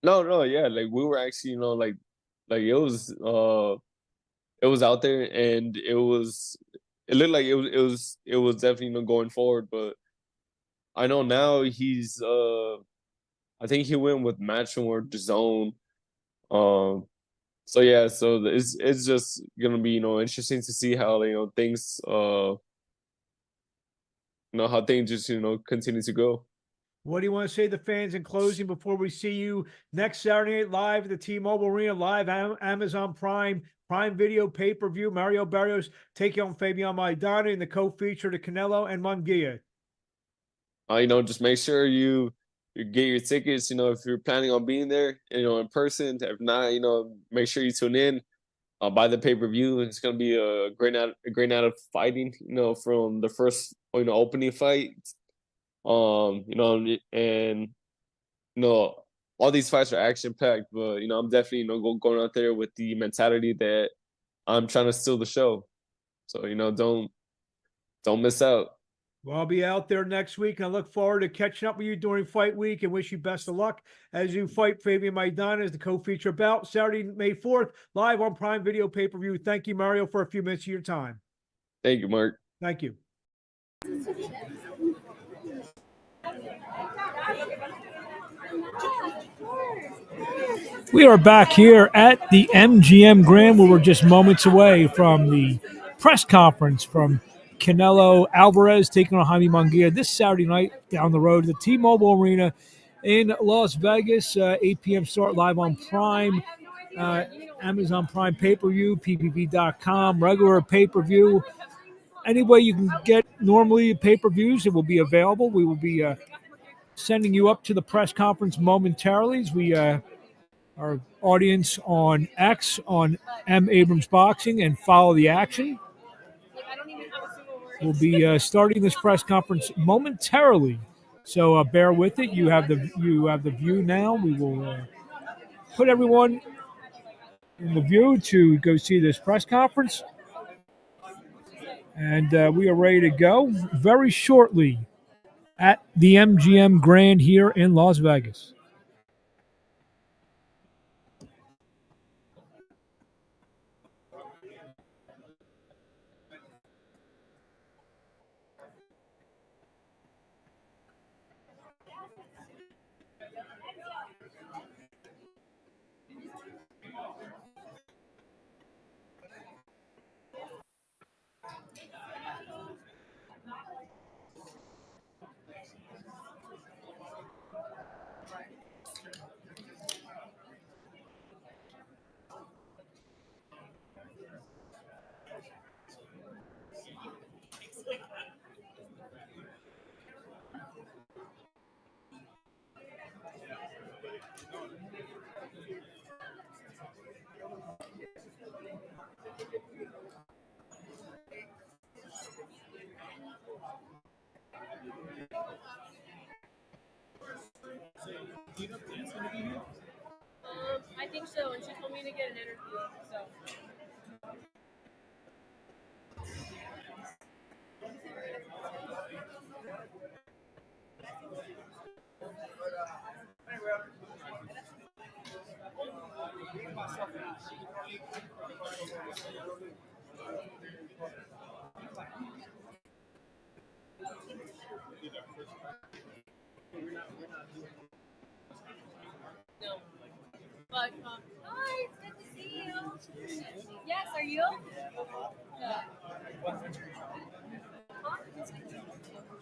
Speaker 6: No, no, yeah, like we were actually like it was out there, and it looked like it was definitely going forward, but I know now I think he went with Matchroom or DAZN. Um so yeah, so it's just gonna be interesting to see how things how things just continue to go.
Speaker 1: What do you want to say to the fans in closing before we see you next Saturday night live at the T-Mobile Arena, live Amazon Prime Video pay-per-view? Mario Barrios taking on Fabian Maidana in the co-feature to Canelo and Munguia.
Speaker 6: Just make sure you get your tickets. If you're planning on being there, in person. If not, make sure you tune in. Buy the pay-per-view. It's gonna be a great night of fighting. From the first opening fight. And all these fights are action packed, but I'm definitely going out there with the mentality that I'm trying to steal the show. So don't miss out.
Speaker 1: Well, I'll be out there next week, and I look forward to catching up with you during fight week and wish you best of luck as you fight Fabian Maidana as the co-feature bout Saturday, May 4th, live on Prime Video pay-per-view. Thank you, Mario, for a few minutes of your time.
Speaker 6: Thank you, Mark.
Speaker 1: Thank you. We are back here at the MGM Grand, where we're just moments away from the press conference from Canelo Alvarez taking on Jaime Munguia this Saturday night down the road at the T-Mobile Arena in Las Vegas. 8 p.m. start live on Prime, Amazon Prime pay-per-view, ppv.com, regular pay-per-view. Any way you can get normally pay-per-views, it will be available. We will be sending you up to the press conference momentarily as we our audience on X, on Abrams Boxing, and follow the action. We'll be starting this press conference momentarily, so bear with it. You have the view now. We will put everyone in the view to go see this press conference, and we are ready to go very shortly at the MGM Grand here in Las Vegas.
Speaker 7: I think so, and she told me to get an interview. So. No. But, hi, it's good to see you. Yes, are you? Yeah. Huh?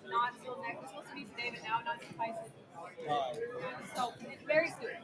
Speaker 7: Not until next. It's supposed to be today, but now not sufficing. So, it's very soon.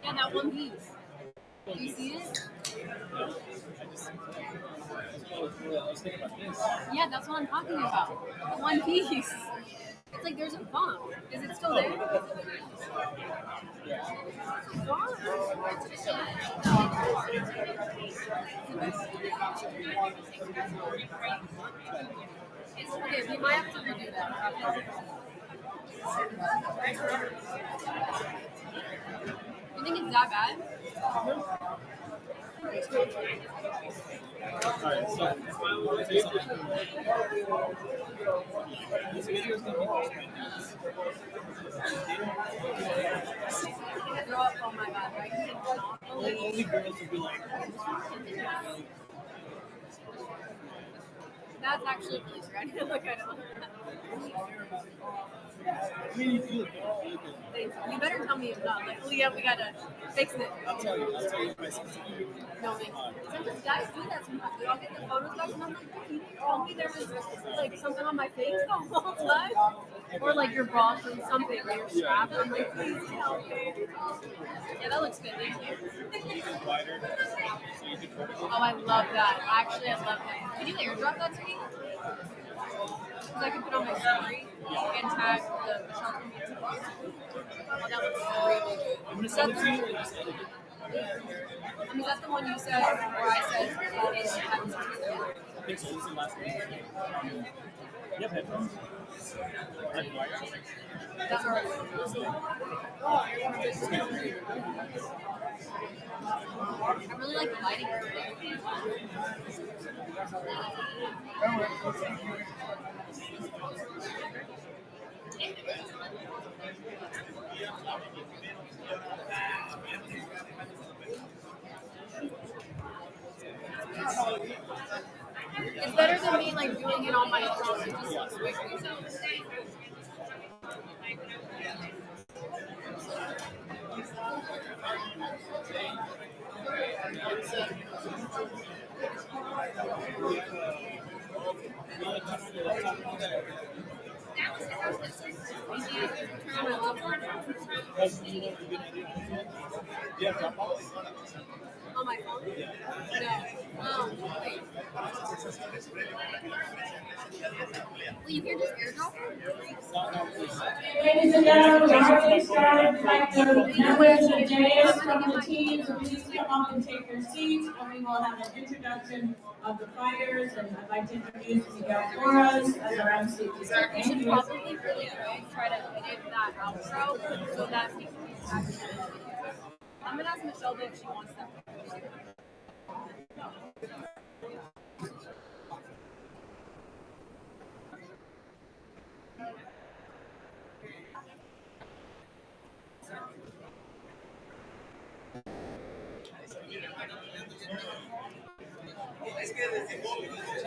Speaker 7: Yeah, that one piece. Do you see it? Yeah, that's what I'm talking about. One piece. It's like there's a bump. Is it still there? Okay, we might have to redo that. You think it's that bad? Oh my god, right? Only girls would be like. That's actually really true. I need to look at it. You better tell me if not. Like, oh yeah, we gotta fix it. I'll tell you if I see something. No, sometimes guys do that sometimes. They all get the photos back and I'm like, you didn't tell me there was like something on my face the whole time. Or like your bra or something, or your strap. I'm like, please tell me. Yeah, that looks good. Thank you. Oh, I love that. Actually, I love that. Can you airdrop that to me? Because I can put on my story and tag the Michelle from me. Oh, that looks really good. Is that the one you said, where I said,
Speaker 8: I think so. This is the last one. Yep, headphones.
Speaker 7: that's right. I really like the lighting. It's better than me like doing it on my phone. It just looks weird. On my phone? No. Wait. Well, you can just airdrop it?
Speaker 9: Ladies and gentlemen, we already started the members of JS from the team, so please come up and take your seats, and we will have an introduction of the fighters, and I'd like to introduce Miguel Flores as our MC.
Speaker 7: We should probably really quick try to edit that outro so that we can actually. I'm gonna ask Michelle if she wants that.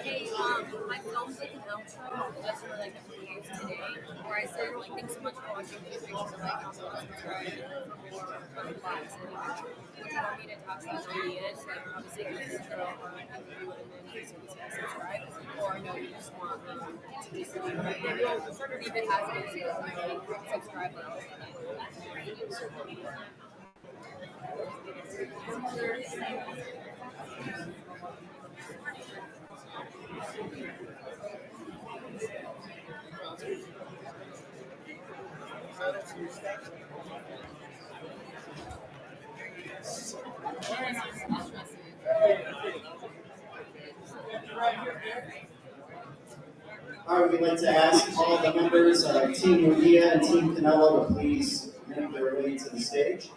Speaker 7: Hey, my film's like an outro just for like a few days today, where I said like thanks so much for watching these videos and like subscribe for more vlogs. If you want me to talk about ideas, like obviously an intro or like a review and then subscribe, or no, you just want to just maybe you'll sort of leave it as it is, subscribe.
Speaker 10: All right, we'd like to ask all the members of Team Munguia and Team Canelo to please make their way to the stage.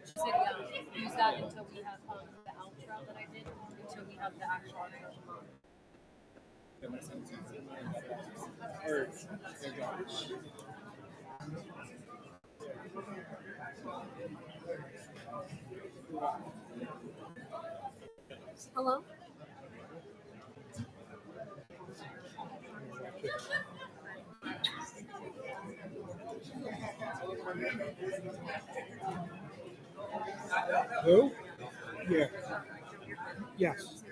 Speaker 7: She said, yeah, use that until we have the outro that I did, until we have the actual Hello?
Speaker 1: Who? Yeah. Yes.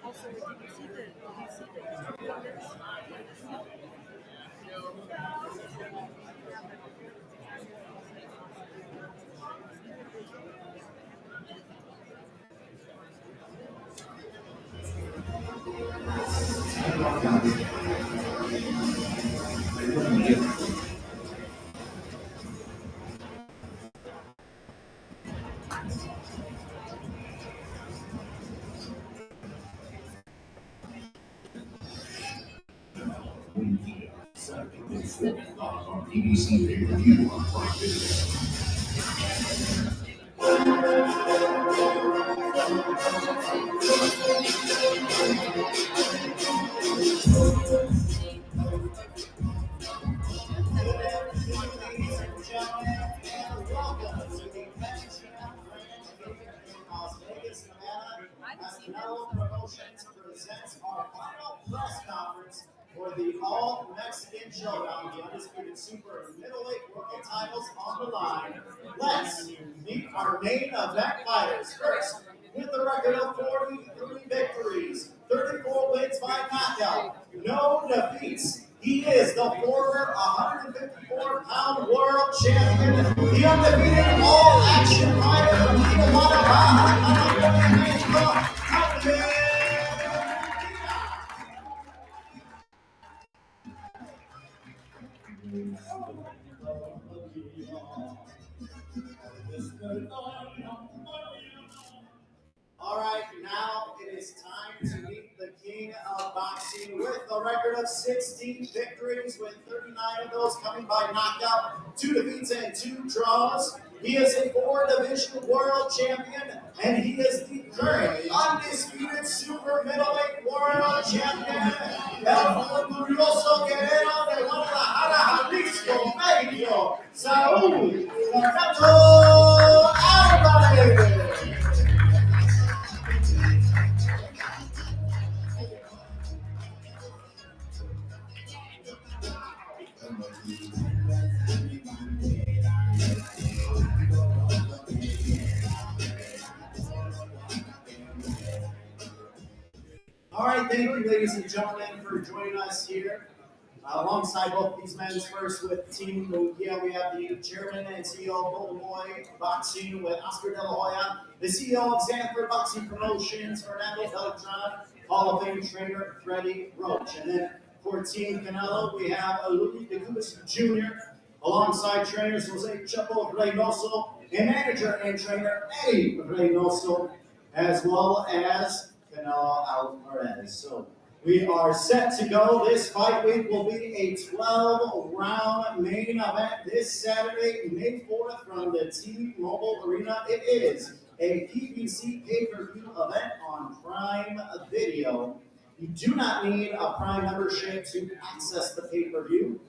Speaker 1: Also, did you see the
Speaker 10: It's the on BBC pay-per-view on Prime Video. Canelo Promotions presents our final press conference for the All-Mexican Showdown, the undisputed super middleweight world titles on the line. Let's meet our main event fighters. First, with a record of 43 victories, 34 wins by knockout, no defeats. He is the former 154-pound world champion, the undefeated all-action fighter from Tijuana, Baja California. All right, now it is time to meet the king of boxing with a record of 16 victories, with 39 of those coming by knockout, 2 defeats and 2 draws. He is a 4-division world champion, and he is the current undisputed super middleweight world champion. El Orgulloso Guerrero de Guadalajara, Jalisco, México, Saúl Canelo Álvarez. All right, thank you, ladies and gentlemen, for joining us here. Alongside both these men, first with Team Munguia, we have the chairman and CEO of Golden Boy Boxing with Oscar De La Hoya, the CEO of Sanford Boxing Promotions, Fernando Beltran, Hall of Fame trainer Freddie Roach. And then for Team Canelo, we have Louis De Cubas Jr., alongside trainers Jose Chapo Reynoso, and manager and trainer Eddie Reynoso, as well as Canelo Alvarez. So we are set to go. This fight week will be a 12-round main event this Saturday, May 4th, from the T-Mobile Arena. It is a PBC pay-per-view event on Prime Video. You do not need a Prime membership to access the pay-per-view.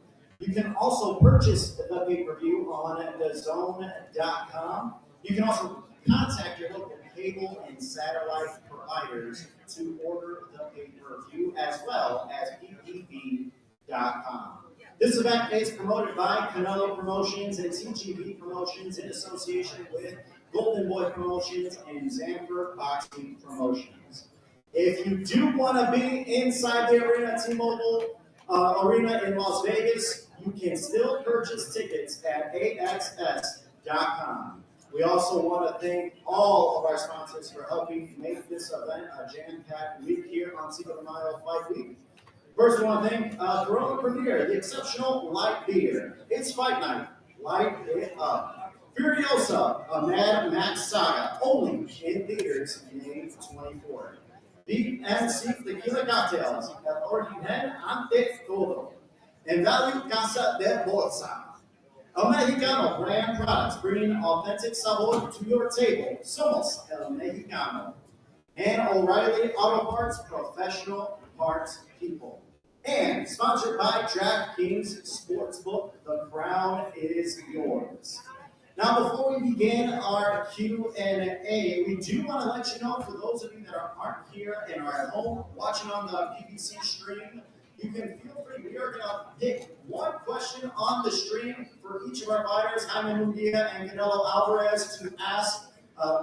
Speaker 10: You can also purchase the pay-per-view on DAZN.com. You can also contact your local cable and satellite providers to order the pay-per-view, as well as PPV.com. This event is promoted by Canelo Promotions and TGV Promotions in association with Golden Boy Promotions and Sanford Boxing Promotions. If you do want to be inside the arena, T-Mobile Arena in Las Vegas, you can still purchase tickets at AXS.com. We also want to thank all of our sponsors for helping make this event a jam-packed week here on Cinco de Mayo Fight Week. First, we want to thank Corona Premier, the exceptional light beer. It's fight night. Light it up. Furiosa, a Mad Max saga, only in theaters May 24th. BNC Tequila Cocktails, el origen ante todo. En Valley Casa de Bolsa. El Mexicano brand products, bringing authentic sabor to your table. Somos El Mexicano. And O'Reilly Auto Parts, professional parts people. And sponsored by DraftKings Sportsbook, the crown is yours. Now, before we begin our Q&A, we do want to let you know, for those of you that aren't here and are at home watching on the BBC stream, you can feel free. We are going to pick one question on the stream for each of our fighters, Jaime Munguia and Canelo Alvarez, to ask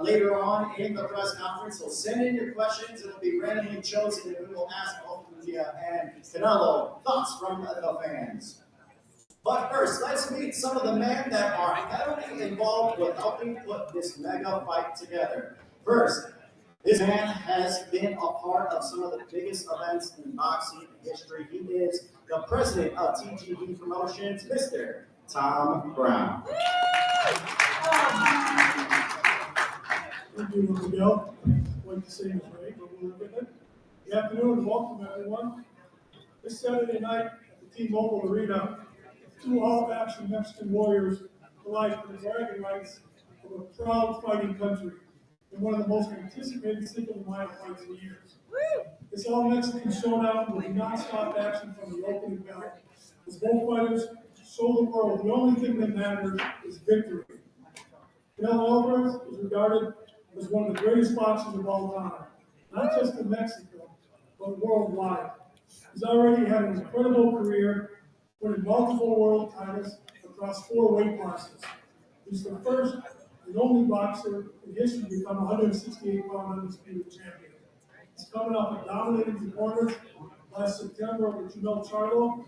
Speaker 10: later on in the press conference. So send in your questions. It'll be randomly chosen, and we will ask both Munguia and Canelo thoughts from the fans. But first, let's meet some of the men that are heavily involved with helping put this mega fight together. First, this man has been a part of some of the biggest events in boxing history. He is the president of TGV Promotions, Mr. Tom Brown.
Speaker 11: Thank you, Miguel. Like to say is right, but we'll look at it. Good afternoon and welcome, everyone. This Saturday night at the T-Mobile Arena, two all-action Mexican warriors collide for the bragging rights of a proud fighting country in one of the most anticipated Cinco de Mayo fights in years. This all-Mexican showdown will be non-stop action from the opening bell, as both fighters show the world the only thing that matters is victory. Canelo Alvarez is regarded as one of the greatest boxers of all time, not just in Mexico, but worldwide. He's already had an incredible career, winning multiple world titles across 4 weight classes. He's the first and only boxer in history to become a 168-pound undisputed champion. He's coming off a dominating performance last September over Canelo Charlo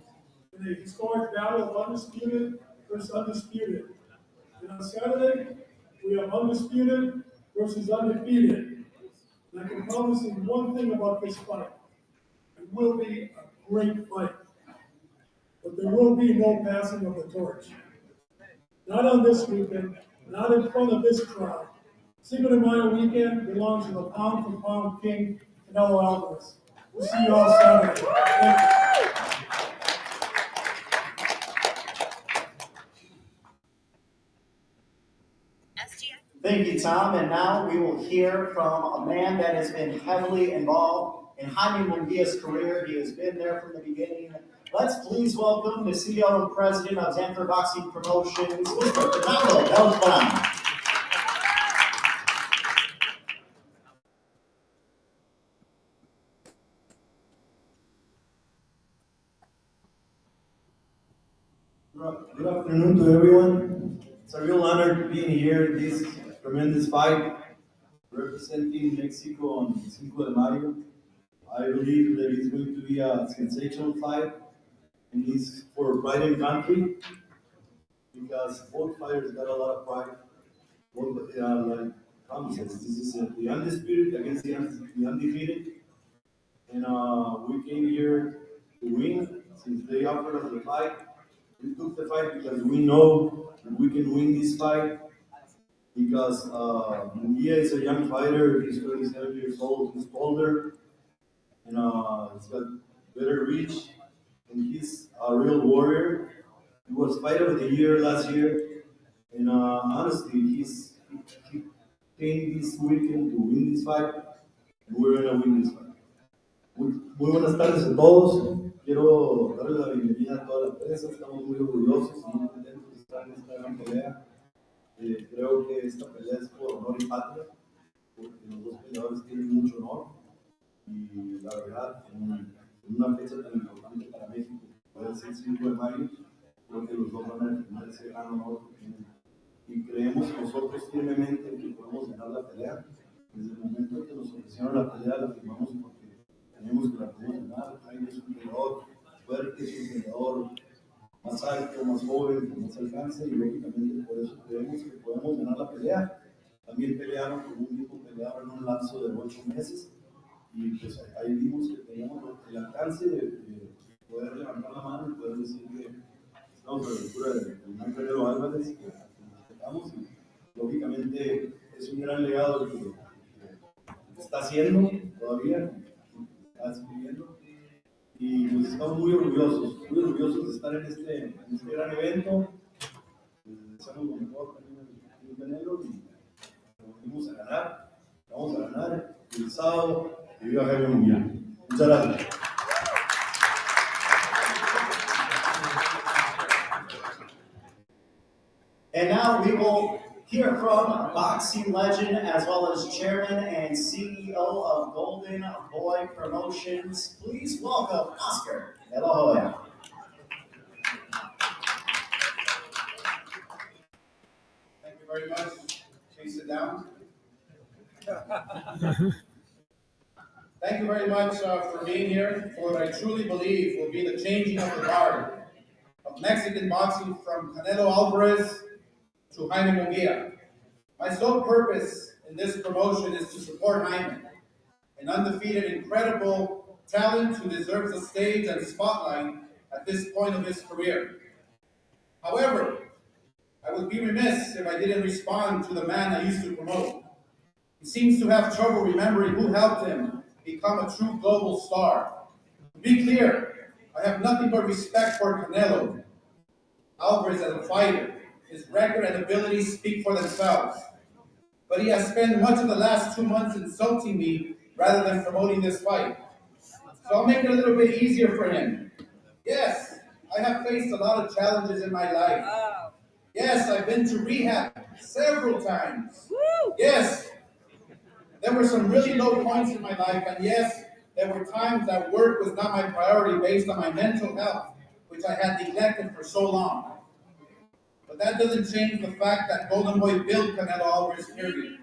Speaker 11: in a historic battle of undisputed versus undisputed. And on Saturday, we have undisputed versus undefeated. And I can promise you one thing about this fight. It will be a great fight. But there will be no passing of the torch. Not on this weekend, not in front of this crowd. Cinco de Mayo weekend belongs to the pound-for-pound king, Canelo Alvarez. We'll see you all Saturday. Thank you.
Speaker 10: Thank you, Tom. And now we will hear from a man that has been heavily involved in Jaime Munguia's career. He has been there from the beginning. Let's please welcome the CEO and president of Zanfer Boxing Promotions, Mr. Fernando Beltran.
Speaker 12: Good afternoon to everyone. It's a real honor being here in this tremendous fight, representing Mexico on Cinco de Mayo. I believe that it's going to be a sensational fight, and it's for pride and country, because both fighters got a lot of pride. Both, like Tom says, this is the undisputed against the undefeated, and we came here to win. Since they offered us the fight, we took the fight because we know that we can win this fight. Because Munguia is a young fighter, he's 27 years old, he's older, and he's got better reach, and he's a real warrior. He was Fighter of the Year last year, and honestly, he came this weekend to win this fight, and we're gonna win this fight. Muy buenas tardes a todos. Quiero darle la bienvenida a toda la prensa. Estamos muy orgullosos y muy contentos de estar en esta gran pelea. Creo que esta pelea es por honor y patria, porque los dos peleadores tienen mucho honor. Y la verdad, en una fecha tan importante para México, puede ser 5 de mayo, creo que los dos van a tener ese gran honor que tienen. Y creemos nosotros firmemente que podemos ganar la pelea. Desde el momento que nos ofrecieron la pelea, la firmamos porque tenemos que la podemos ganar. Jaime es un peleador fuerte, es un peleador más alto, más joven, con más alcance, y lógicamente por eso creemos que podemos ganar la pelea. También pelearon con un mismo peleador en un lapso de 8 meses, y pues ahí vimos que teníamos el alcance de poder levantar la mano y poder decir que estamos a la altura del Canelo Álvarez, que respetamos, y lógicamente es un gran legado que está haciendo todavía, está escribiendo. Y pues estamos muy orgullosos de estar en este gran evento. Les deseamos lo mejor también al Canelo y vamos a ganar el sábado y viva Jaime Munguia. Muchas gracias.
Speaker 10: And now we will hear from boxing legend as well as chairman and CEO of Golden Boy Promotions. Please welcome Oscar De La Hoya.
Speaker 13: Thank you very much. Please sit down. Thank you very much for being here for what I truly believe will be the changing of the guard of Mexican boxing from Canelo Alvarez to Jaime Munguia. My sole purpose in this promotion is to support Jaime, an undefeated, incredible talent who deserves a stage and spotlight at this point of his career. However, I would be remiss if I didn't respond to the man I used to promote. He seems to have trouble remembering who helped him become a true global star. To be clear, I have nothing but respect for Canelo. Alvarez as a fighter. His record and abilities speak for themselves. But he has spent much of the last 2 months insulting me rather than promoting this fight. So I'll make it a little bit easier for him. Yes, I have faced a lot of challenges in my life. Yes, I've been to rehab several times. Yes, there were some really low points in my life, and yes, there were times that work was not my priority based on my mental health, which I had neglected for so long. But that doesn't change the fact that Golden Boy built Canelo Alvarez, period.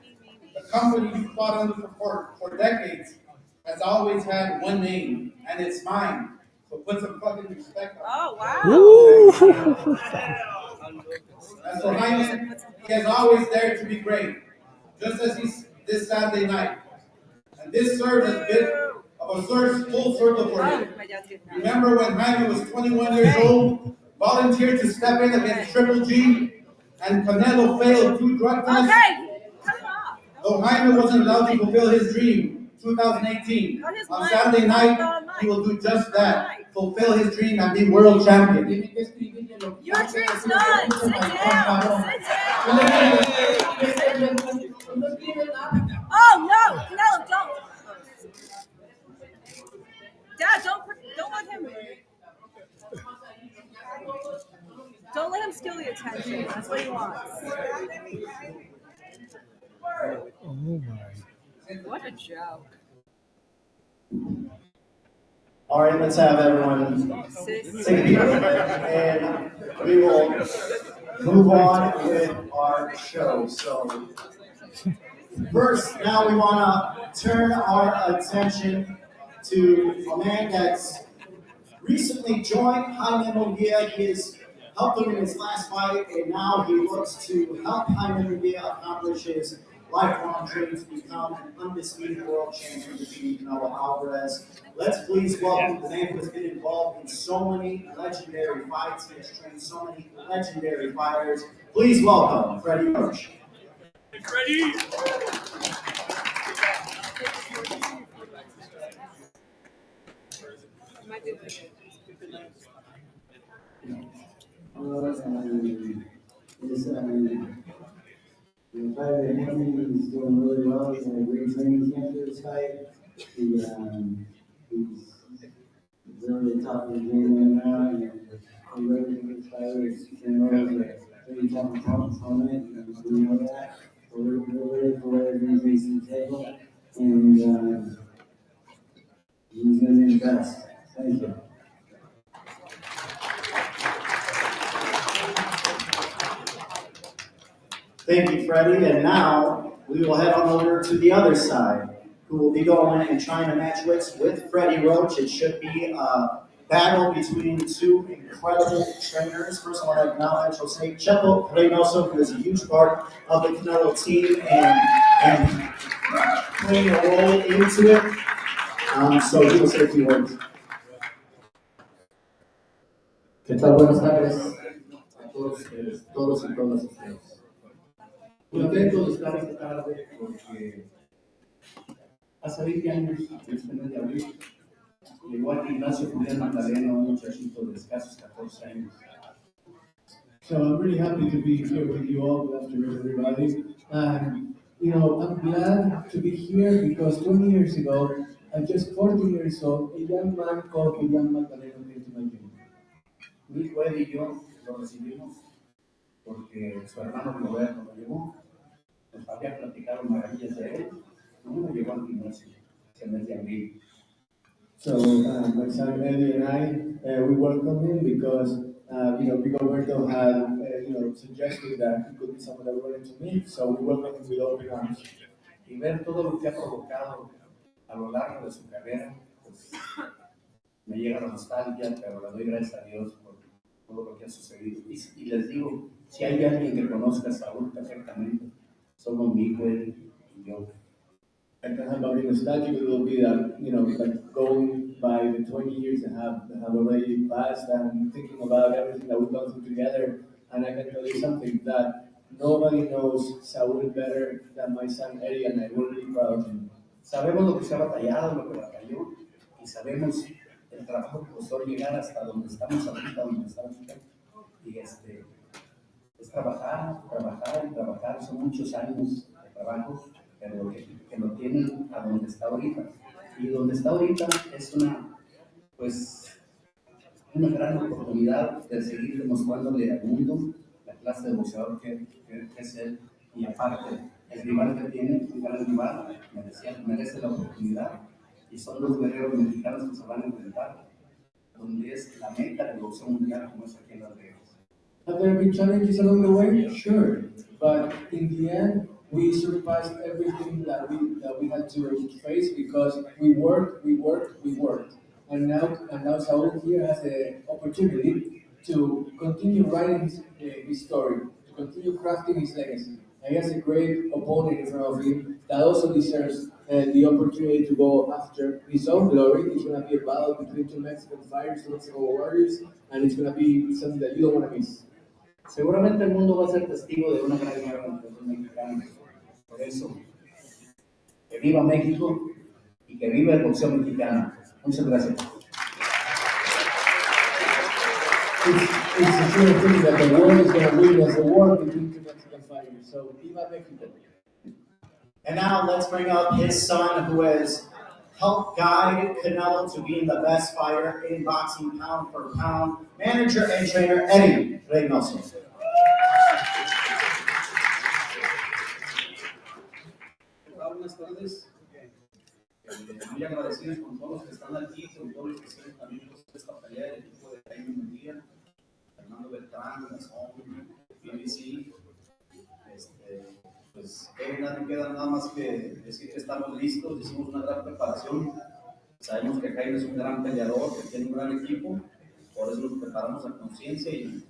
Speaker 13: The company he fought under for decades has always had one name, and it's mine. So put some fucking respect on it.
Speaker 7: Oh, wow.
Speaker 13: As for Jaime, he has always dared to be great, just as he's this Saturday night. And this serves as a bit of a full circle for him. Remember when Jaime was 21 years old, volunteered to step in against Triple G, and Canelo failed 2 drug tests? Though Jaime wasn't allowed to fulfill his dream, 2018, on Saturday night, he will do just that, fulfill his dream and be world champion.
Speaker 7: Your dream's done. Sit down. Oh no, don't. Dad, don't let him. Don't let him steal the attention. That's what he wants.
Speaker 1: Oh my.
Speaker 7: What a joke.
Speaker 10: All right, let's have everyone take a deep breath, and we will move on with our show. So first, now we want to turn our attention to a man that's recently joined Jaime Munguia. He has helped him in his last fight, and now he looks to help Jaime Munguia accomplish his lifelong dream to become an undisputed world champion, defeating Canelo Alvarez. Let's please welcome the man who has been involved in so many legendary fights. He has trained so many legendary fighters. Please welcome Freddie Roach.
Speaker 1: Freddie!
Speaker 12: The fighter is doing really well. He's had a great training camp for this fight. He's really a top of the game right now. And I'm ready for this fighter. Canelo is a pretty tough opponent, and we know that. So we're ready for whatever he brings to the table. And he's going to be the best. Thank you.
Speaker 10: Thank you, Freddie. And now we will head on over to the other side, who will be going and trying to match wits with Freddie Roach. It should be a battle between 2 incredible trainers. First, I want to acknowledge Jose Chepo Reynoso, who is a huge part of the Canelo team and playing a role into it. So he will say a few words.
Speaker 12: ¿Qué tal? Buenas tardes a todos ustedes, todos y todas ustedes. Contento de estar esta tarde porque hace 20 años, este mes de abril, llegó al gimnasio Julián Magdaleno, un muchachito de escasos 14 años. So I'm really happy to be here with you all. Good afternoon, everybody. And I'm glad to be here because 20 years ago, at just 14 years old, a young man called Julián Magdaleno came to my gym. Mi hijo Ed y yo lo recibimos porque su hermano Roberto lo llevó. Nos había platicado maravillas de él. No llegó al gimnasio ese mes de abril. So my son Eddie and I, we welcomed him because Roberto had suggested that he could be someone that we wanted to meet. So we welcomed him with open arms. Y ver todo lo que ha provocado a lo largo de su carrera, pues me llega la nostalgia, pero le doy gracias a Dios por todo lo que ha sucedido. Y les digo, si hay alguien que conozca a Saúl perfectamente, somos mi hijo y yo. I can have a nostalgic will be that, like going by the 20 years that have already passed and thinking about everything that we've gone through together. And I can tell you something, that nobody knows Saúl better than my son Eddie, and I'm really proud of him. Sabemos lo que se ha batallado, lo que batalló, y sabemos el trabajo que costó llegar hasta donde estamos ahorita, donde estamos. Y
Speaker 14: trabajar y trabajar, son muchos años de trabajo, pero que lo tienen a donde está ahorita. Y donde está ahorita es una gran oportunidad de seguir demostrándole al mundo la clase de boxeador que es él. Y aparte, el rival que tiene, un gran rival, merece la oportunidad. Y son dos guerreros mexicanos que se van a enfrentar, donde es la meta del boxeo mundial, como es aquí en Las Vegas.
Speaker 5: Have there been challenges along the way? Sure, but in the end, we surpassed everything that we had to face because we worked. And now Saul here has the opportunity to continue writing his story, to continue crafting his legacy. And he has a great opponent in front of him that also deserves the opportunity to go after his own glory. It's going to be a battle between two Mexican fighters, two Mexican warriors, and it's going to be something that you don't want to miss.
Speaker 14: Seguramente el mundo va a ser testigo de una gran guerra entre los mexicanos. Por eso, que viva México y que viva el boxeo mexicano. Muchas gracias.
Speaker 5: It's a true thing that the world is going to win as a war between two Mexican fighters. So, viva Mexico.
Speaker 10: And now let's bring up his son, who has helped guide Canelo to being the best fighter in boxing pound for pound, manager and trainer Eddie Reynoso.
Speaker 14: Buenas tardes. Muy agradecidos con todos los que están aquí, con todos los que siguen también esta pelea del equipo de Jaime Munguia, Fernando Beltrán, Gazón, BBC. Pues no queda nada más que decir que estamos listos, hicimos una gran preparación. Sabemos que Jaime es un gran peleador, que tiene un gran equipo, por eso nos preparamos a conciencia y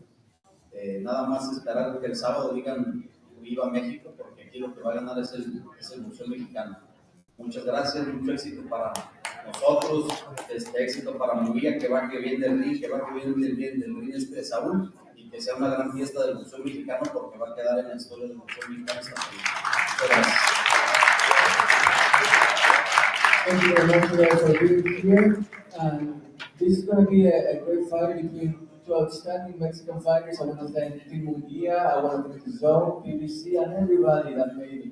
Speaker 14: nada más esperar que el sábado digan viva México, porque aquí lo que va a ganar es el boxeo mexicano. Muchas gracias, mucho éxito para nosotros, éxito para Munguia, que va que viene del ring, del ring de Saúl, y que sea una gran fiesta del boxeo mexicano, porque va a quedar en la historia del boxeo mexicano. Muchas gracias.
Speaker 5: Thank you very much for being here. This is going to be a great fight between two outstanding Mexican fighters. I want to thank Team Munguia, I want to thank Zone, PBC, and everybody that made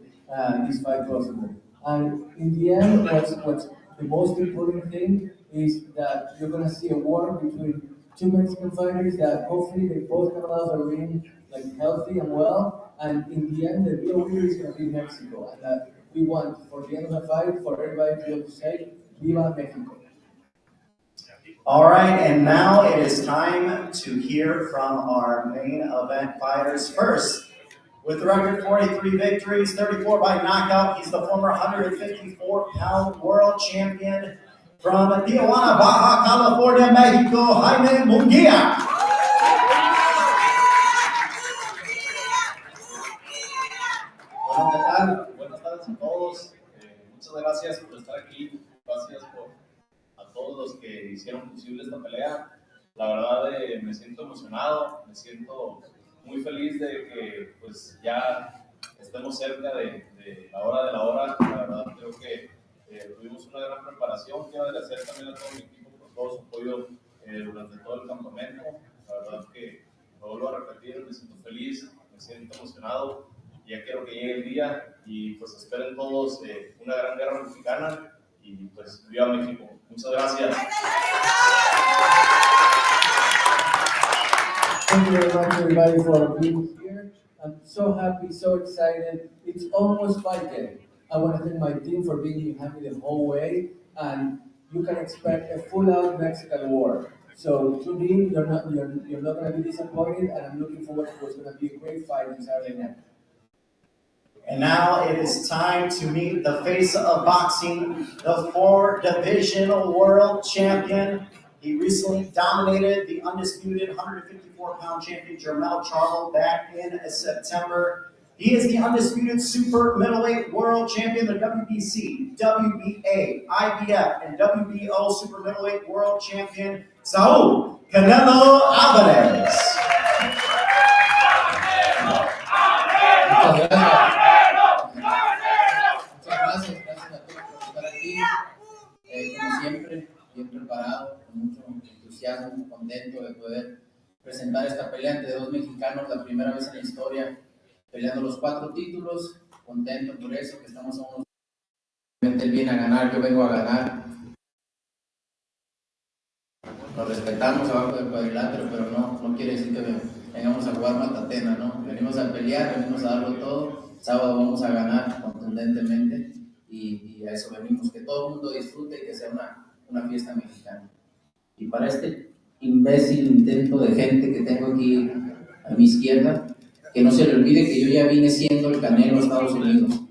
Speaker 5: this fight possible. And in the end, what's the most important thing is that you're going to see a war between two Mexican fighters that hopefully they both come out of the ring like healthy and well. And in the end, the real winner is going to be Mexico. And that we want, for the end of the fight, for everybody to be able to say, Viva Mexico.
Speaker 10: All right, and now it is time to hear from our main event fighters. First, with a record 43 victories, 34 by knockout, he's the former 154-pound world champion from Tijuana, Baja California, Mexico, Jaime Munguia.
Speaker 15: Bueno, ¿qué tal? Buenas tardes a todos. Muchas gracias por estar aquí. Gracias a todos los que hicieron posible esta pelea. La verdad, me siento emocionado, me siento muy feliz de que pues ya estemos cerca de la hora de la hora. La verdad, creo que tuvimos una gran preparación. Quiero agradecer también a todo mi equipo por todo su apoyo durante todo el campamento. La verdad que lo vuelvo a repetir, me siento feliz, me siento emocionado. Ya quiero que llegue el día y pues esperen todos una gran guerra mexicana y pues viva México. Muchas gracias.
Speaker 5: Thank you very much, everybody, for being here. I'm so happy, so excited. It's almost fight day. I want to thank my team for being behind me the whole way, and you can expect a full-out Mexican war. So tune in. You're not going to be disappointed, and I'm looking forward to what's going to be a great fight on Saturday night.
Speaker 10: And now it is time to meet the face of boxing, the four-division world champion. He recently dominated the undisputed 154-pound champion Jermell Charlo back in September. He is the undisputed super middleweight world champion, the WBC, WBA, IBF, and WBO super middleweight world champion, Saúl Canelo Abrams.
Speaker 14: Como siempre, bien preparado, con mucho entusiasmo, contento de poder presentar esta pelea entre dos mexicanos, la primera vez en la historia peleando los 4 títulos, contento por eso, que estamos a unos... Él viene a ganar, yo vengo a ganar. Nos respetamos abajo del cuadrilátero, pero no quiere decir que vengamos a jugar matatena, ¿no? Venimos a pelear, venimos a darlo todo. Sábado vamos a ganar contundentemente y a eso venimos, que todo el mundo disfrute y que sea una fiesta mexicana. Y para este imbécil intento de gente que tengo aquí a mi izquierda, que no se le olvide que yo ya vine siendo el Canelo de Estados Unidos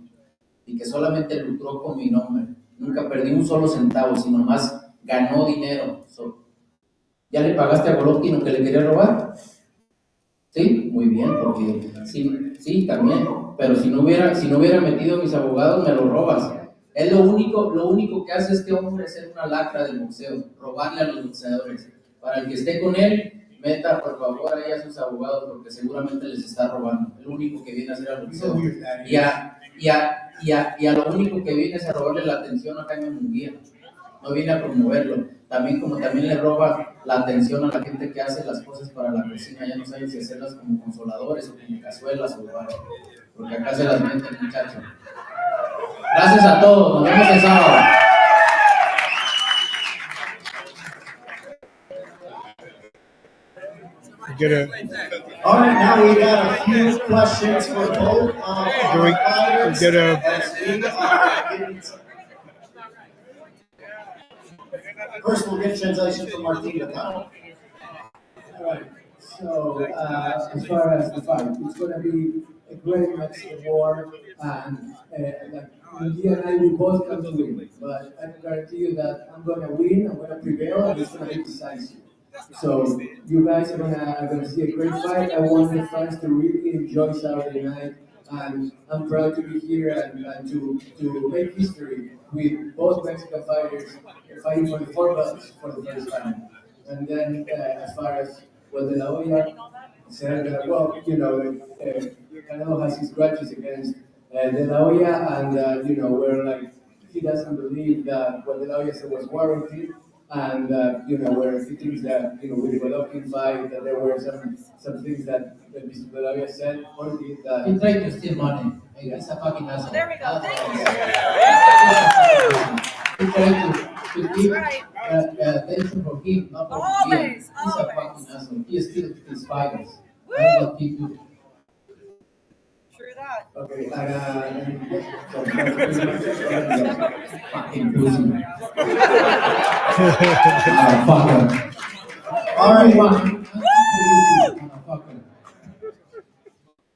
Speaker 14: y que solamente lucró con mi nombre. Nunca perdí un solo centavo, sino más ganó dinero. ¿Ya le pagaste a Golovkin que le quería robar? Sí, muy bien, porque sí, también. Pero si no hubiera metido a mis abogados, me lo robas. Es lo único que hace este hombre es ser una lacra del boxeo, robarle a los boxeadores. Para el que esté con él, meta por favor ahí a sus abogados, porque seguramente les está robando. Es lo único que viene a hacer al boxeo. Y a lo único que viene es a robarle la atención a Jaime Munguia. No viene a promoverlo. También le roba la atención a la gente que hace las cosas para la cocina. Ya no saben si hacerlas como consoladores o como cazuelas o igual. Porque acá se las mete el muchacho. Gracias a todos. Nos vemos el sábado.
Speaker 10: All right, now we got a few questions for both our fighters. First, we'll get translation from Martin.
Speaker 16: All right. So, as far as the fight, it's going to be a great Mexican war, and Munguia and I will both come to win. But I can guarantee you that I'm going to win, I'm going to prevail, and it's going to be decisive. So, you guys are going to see a great fight. I want the fans to really enjoy Saturday night, and I'm proud to be here and to make history with both Mexican fighters fighting for the 4 belts for the first time. And then, as far as De La Hoya said, well, Canelo has his grudges against De La Hoya, and where like he doesn't believe that what De La Hoya said was warranted, and where he thinks that with the Golovkin fight that there were some things that Mr. De La Hoya said or did that.
Speaker 14: He tried to steal money. Hey, that's a fucking asshole.
Speaker 7: There we go.
Speaker 14: He tried to keep attention for him, not for him. He's a fucking asshole. He steals his fighters. That's what he do.
Speaker 7: True that.
Speaker 16: Okay,
Speaker 14: fucking pussy.
Speaker 10: Fucker. All right.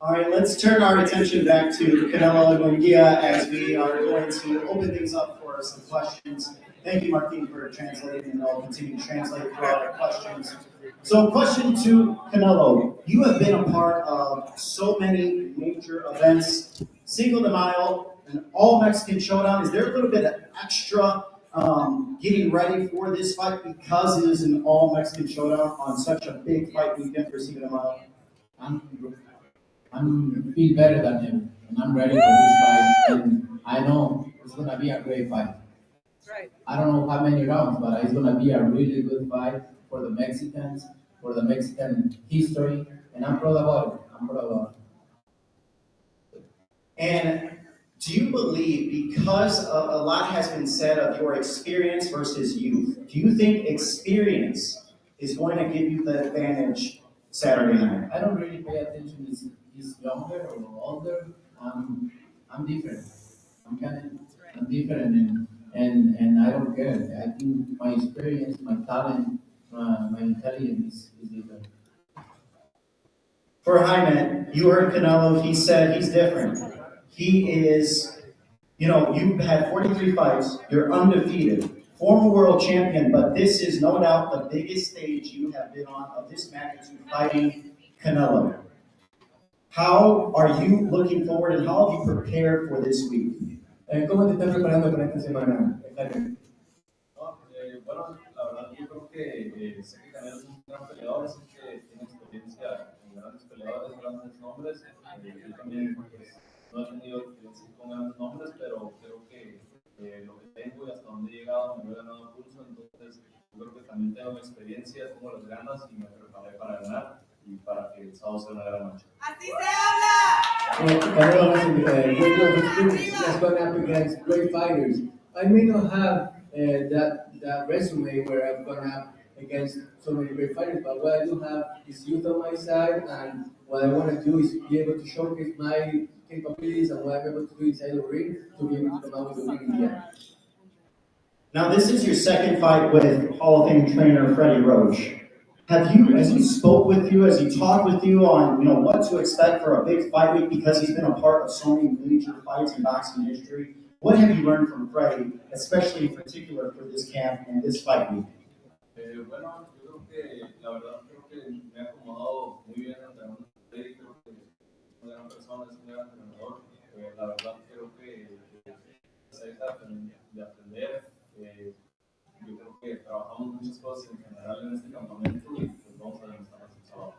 Speaker 10: All right, let's turn our attention back to Canelo and Munguia as we are going to open things up for some questions. Thank you, Martin, for translating, and I'll continue to translate throughout our questions. So, question to Canelo. You have been a part of so many major events, Cinco de Mayo, an all-Mexican showdown. Is there a little bit of extra getting ready for this fight because it is an all-Mexican showdown on such a big fight weekend for Cinco de Mayo?
Speaker 14: I'm feel better than him, and I'm ready for this fight. And I know it's gonna be a great fight.
Speaker 7: Right.
Speaker 14: I don't know how many rounds, but it's gonna be a really good fight for the Mexicans, for the Mexican history, and I'm proud about it.
Speaker 10: And do you believe, because a lot has been said of your experience versus youth, do you think experience is going to give you the advantage Saturday night?
Speaker 14: I don't really pay attention if he's younger or older. I'm different. I'm different, and I don't care. I think my experience, my talent, my intelligence is different.
Speaker 10: For Jaime, you heard Canelo, he said he's different. He is, you've had 43 fights, you're undefeated, former world champion, but this is no doubt the biggest stage you have been on of this magnitude fighting Canelo. How are you looking forward and how have you prepared for this week?
Speaker 16: ¿Cómo te estás preparando para esta semana?
Speaker 15: Bueno, la verdad yo creo que sé que Canelo es un gran peleador, sé que tiene experiencia con grandes peleadores, grandes nombres. Yo también pues, no he tenido experiencia con grandes nombres, pero creo que lo que tengo y hasta donde he llegado me lo he ganado a pulso, entonces yo creo que también tengo experiencia, tengo las ganas y me preparé para ganar y para que el sábado sea una gran noche.
Speaker 16: Canelo has a great deal of experience. He's gone up against great fighters. I may not have that resume where I've gone up against so many great fighters, but what I do have is youth on my side, and what I want to do is be able to showcase my capabilities and what I'm able to do inside the ring to be able to come out with a win in the end.
Speaker 10: Now, this is your second fight with Hall of Fame trainer Freddie Roach. Has he spoke with you? Has he talked with you on what to expect for a big fight week, because he's been a part of so many major fights in boxing history? What have you learned from Freddie, especially in particular for this camp and this fight week?
Speaker 15: Bueno, yo creo que la verdad creo que me ha acomodado muy bien ante un Freddy, creo que es una gran persona, es un gran entrenador. La verdad creo que se deja de aprender. Yo creo que trabajamos muchas cosas en general en este campamento y pues vamos a demostrar el sábado.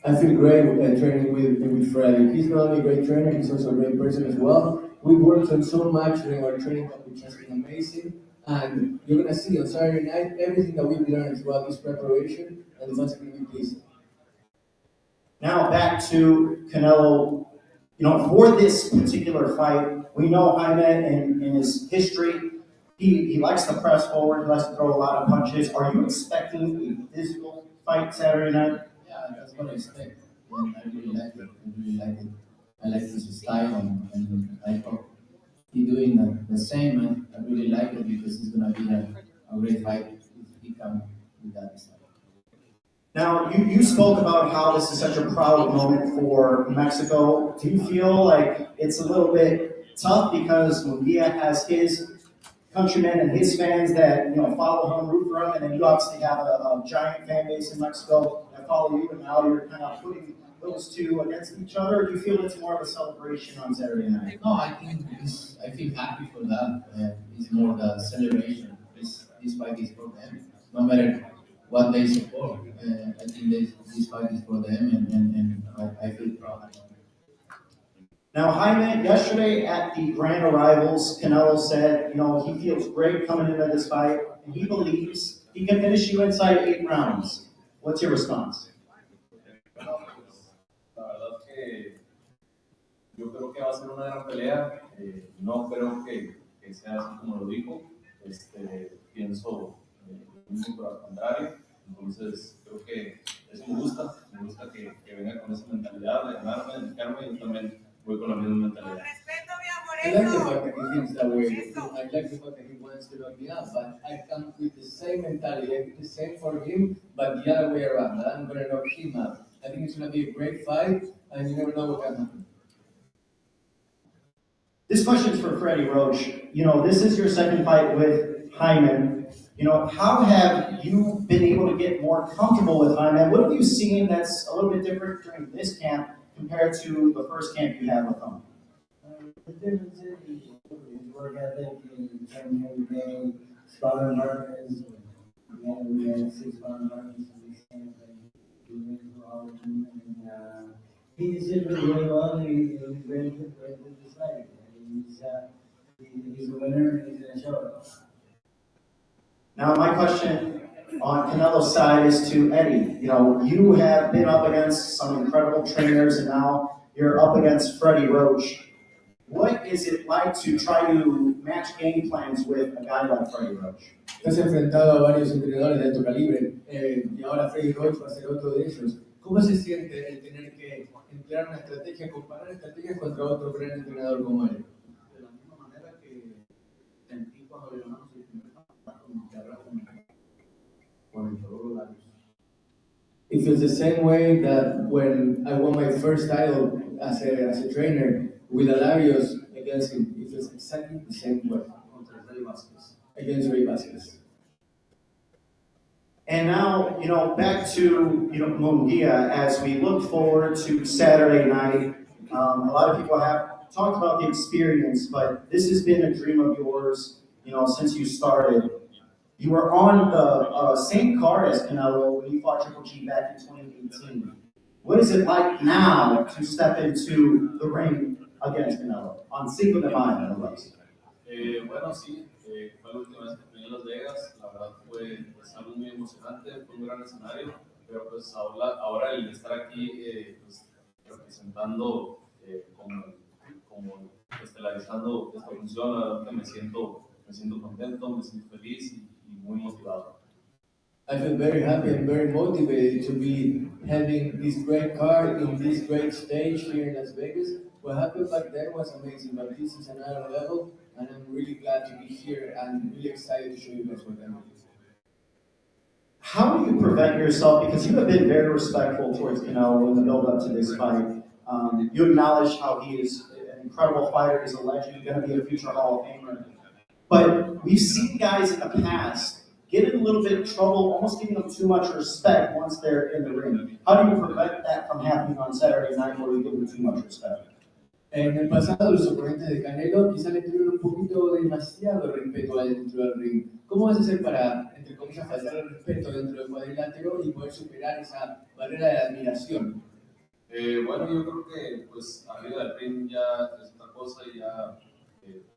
Speaker 16: I feel great training with Freddie. He's not only a great trainer, he's also a great person as well. We worked on so much during our training camp, which has been amazing. And you're going to see on Saturday night everything that we've learned throughout this preparation, and the fans are going to be pleased.
Speaker 10: Now back to Canelo. For this particular fight, we know Jaime in his history, he likes to press forward, he likes to throw a lot of punches. Are you expecting a physical fight Saturday night?
Speaker 16: Yeah, that's what I expect. And I really like it. I like his style, and I hope he's doing the same. I really like it because it's going to be a great fight if he comes with that style.
Speaker 10: Now, you spoke about how this is such a proud moment for Mexico. Do you feel like it's a little bit tough because Munguia has his countrymen and his fans that follow him, root for him, and then you obviously have a giant fan base in Mexico that follow you, and now you're kind of putting those two against each other? Or do you feel it's more of a celebration on Saturday night?
Speaker 16: No, I feel happy for that. It's more the celebration. This fight is for them, no matter what they support. I think this fight is for them, and I feel proud.
Speaker 10: Now, Jaime, yesterday at the Grand Arrivals, Canelo said, he feels great coming into this fight, and he believes he can finish you inside 8 rounds. What's your response?
Speaker 15: La verdad que yo creo que va a ser una gran pelea. No creo que sea así como lo dijo. Pienso por el contrario. Entonces, creo que eso me gusta que venga con esa mentalidad de ganarme, de dedicarme, y yo también voy con la misma mentalidad.
Speaker 16: I like the fact that he thinks that way. I like the fact that he wants to knock me out, but I come with the same mentality. I do the same for him, but the other way around. That I'm going to knock him out. I think it's going to be a great fight, and you never know what can happen.
Speaker 10: This question is for Freddie Roach. This is your second fight with Jaime. How have you been able to get more comfortable with Jaime? What have you seen that's a little bit different during this camp compared to the first camp you had with him?
Speaker 17: The difference is his work ethic, he trains every day, sparring partners. We had 6 sparring partners in this camp, and we went through all of them. And he did really well, and he's ready to this fight. He's a winner, and he's going to show it.
Speaker 10: Now, my question on Canelo's side is to Eddie. You have been up against some incredible trainers, and now you're up against Freddie Roach. What is it like to try to match game plans with a guy like Freddie Roach?
Speaker 16: Has enfrentado a varios entrenadores de alto calibre, y ahora Freddie Roach va a ser otro de ellos. ¿Cómo se siente el tener que emplear una estrategia, comparar estrategias contra otro gran entrenador como él?
Speaker 14: De la misma manera que sentí cuando le ganamos el primer campeonato con el dolor labios.
Speaker 16: It feels the same way that when I won my first title as a trainer with Alarios against him. It feels exactly the same way. Against Ray Vasquez.
Speaker 10: And now, back to, Munguia, as we look forward to Saturday night. A lot of people have talked about the experience, but this has been a dream of yours, since you started. You were on the same card as Canelo when you fought Triple G back in 2018. What is it like now to step into the ring against Canelo on Cinco de Mayo, no less?
Speaker 15: Bueno, sí, fue la última vez que fui en Las Vegas. La verdad fue algo muy emocionante, fue un gran escenario, pero pues ahora el estar aquí pues, representando como estelarizando esta función, la verdad que me siento contento, me siento feliz y muy motivado.
Speaker 16: I feel very happy and very motivated to be having this great card in this great stage here in Las Vegas. What happened back then was amazing, but this is another level, and I'm really glad to be here and really excited to show you guys what I'm doing.
Speaker 10: How do you prevent yourself, because you have been very respectful towards Canelo in the build-up to this fight. You acknowledge how he is an incredible fighter, he's a legend, going to be a future Hall of Famer. But we've seen guys in the past get in a little bit of trouble, almost giving them too much respect once they're in the ring. How do you prevent that from happening on Saturday night where you give them too much respect?
Speaker 16: En el pasado, los oponentes de Canelo quizá le tuvieron un poquito demasiado respeto dentro del ring. ¿Cómo vas a hacer para, entre comillas, faltar el respeto dentro del cuadrilátero y poder superar esa barrera de admiración?
Speaker 15: Bueno, yo creo que pues arriba del ring ya es otra cosa y ya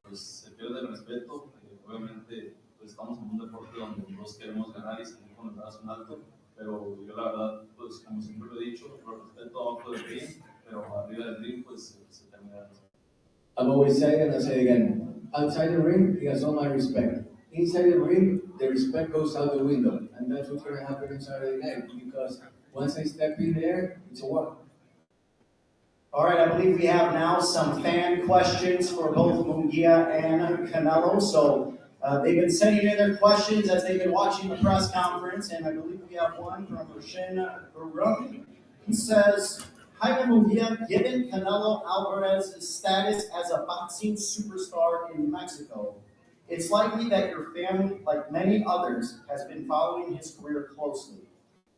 Speaker 15: pues se pierde el respeto. Obviamente pues estamos en un deporte donde todos queremos ganar y salir con el brazo en alto, pero yo la verdad pues como siempre lo he dicho, lo respeto abajo del ring, pero arriba del ring pues se termina el respeto.
Speaker 16: I've always said it and I'll say it again. Outside the ring, he has all my respect. Inside the ring, the respect goes out the window. And that's what's going to happen on Saturday night. Because once I step in there, it's a war.
Speaker 10: All right, I believe we have now some fan questions for both Munguia and Canelo. So they've been sending in their questions as they've been watching the press conference. And I believe we have one from Roshin Barun. He says, Hi, Munguia, given Canelo Alvarez's status as a boxing superstar in Mexico, it's likely that your family, like many others, has been following his career closely.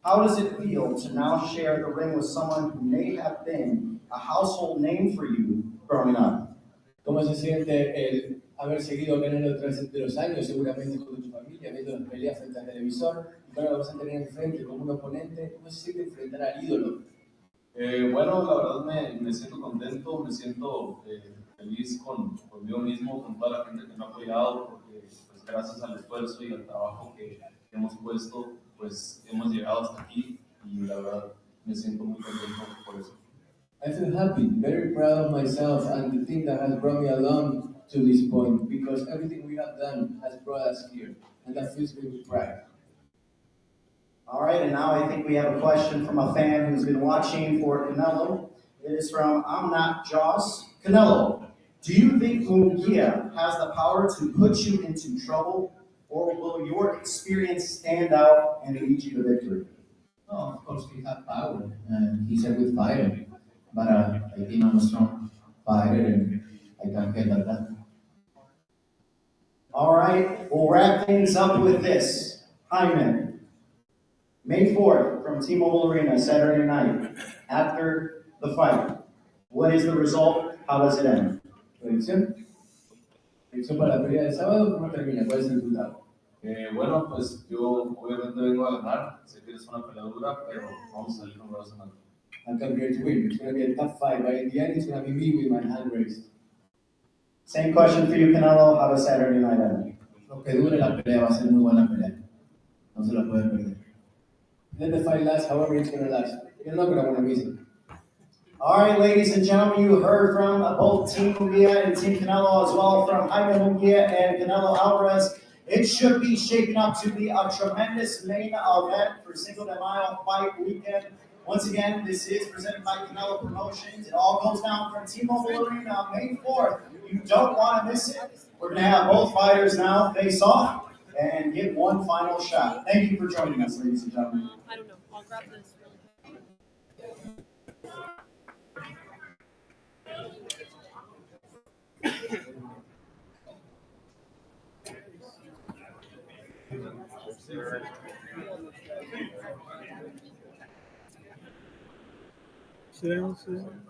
Speaker 10: How does it feel to now share the ring with someone who may have been a household name for you growing up?
Speaker 16: ¿Cómo se siente el haber seguido a Canelo a través de los años, seguramente con tu familia, viendo las peleas frente al televisor, y ahora lo vas a tener enfrente como un oponente? ¿Cómo se siente enfrentar al ídolo?
Speaker 15: Bueno, la verdad me siento contento, me siento feliz conmigo mismo, con toda la gente que me ha apoyado, porque pues, gracias al esfuerzo y al trabajo que hemos puesto, pues hemos llegado hasta aquí y la verdad me siento muy contento por eso.
Speaker 16: I feel happy, very proud of myself and the thing that has brought me along to this point, because everything we have done has brought us here, and that fills me with pride.
Speaker 10: All right, and now I think we have a question from a fan who's been watching for Canelo. It is from I'm Not Joss. Canelo, do you think Munguia has the power to put you into trouble, or will your experience stand out and lead you to victory?
Speaker 16: No, of course he has power, and he's a good fighter. But I think I'm a strong fighter, and I can handle that.
Speaker 10: All right, we'll wrap things up with this. Hyman, May 4th from T-Mobile Arena, Saturday night, after the fight. What is the result? How does it end?
Speaker 16: ¿Predicción? ¿Predicción para la pelea del sábado? ¿Cómo termina? ¿Cuál es el resultado?
Speaker 15: Bueno, pues yo obviamente vengo a ganar, sé que es una pelea dura, pero vamos a salir con brazos en alto.
Speaker 16: I'll come here to win. It's going to be a tough fight, but in the end, it's going to be me with my hand raised.
Speaker 10: Same question for you, Canelo. How does Saturday night end?
Speaker 16: Lo que dure la pelea va a ser muy buena pelea. No se la pueden perder. Let the fight last however it's going to last. You're not going to want to miss it.
Speaker 10: All right, ladies and gentlemen, you heard from both Team Munguia and Team Canelo, as well from Jaime Munguia and Canelo Alvarez. It should be shaping up to be a tremendous main event for Cinco de Mayo fight weekend. Once again, this is presented by Canelo Promotions. It all goes down from T-Mobile Arena on May 4th. You don't want to miss it. We're going to have both fighters now face off and get one final shot. Thank you for joining us, ladies and gentlemen.
Speaker 7: I don't know. I'll grab this.
Speaker 1: Sit down, sit down.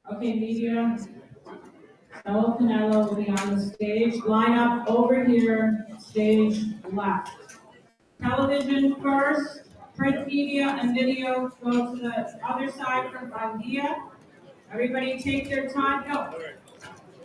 Speaker 9: Okay, media. Saul Canelo will be on the stage. Line up over here, stage left. Television first, print media and video go to the other side from Munguia. Everybody take their time. Go.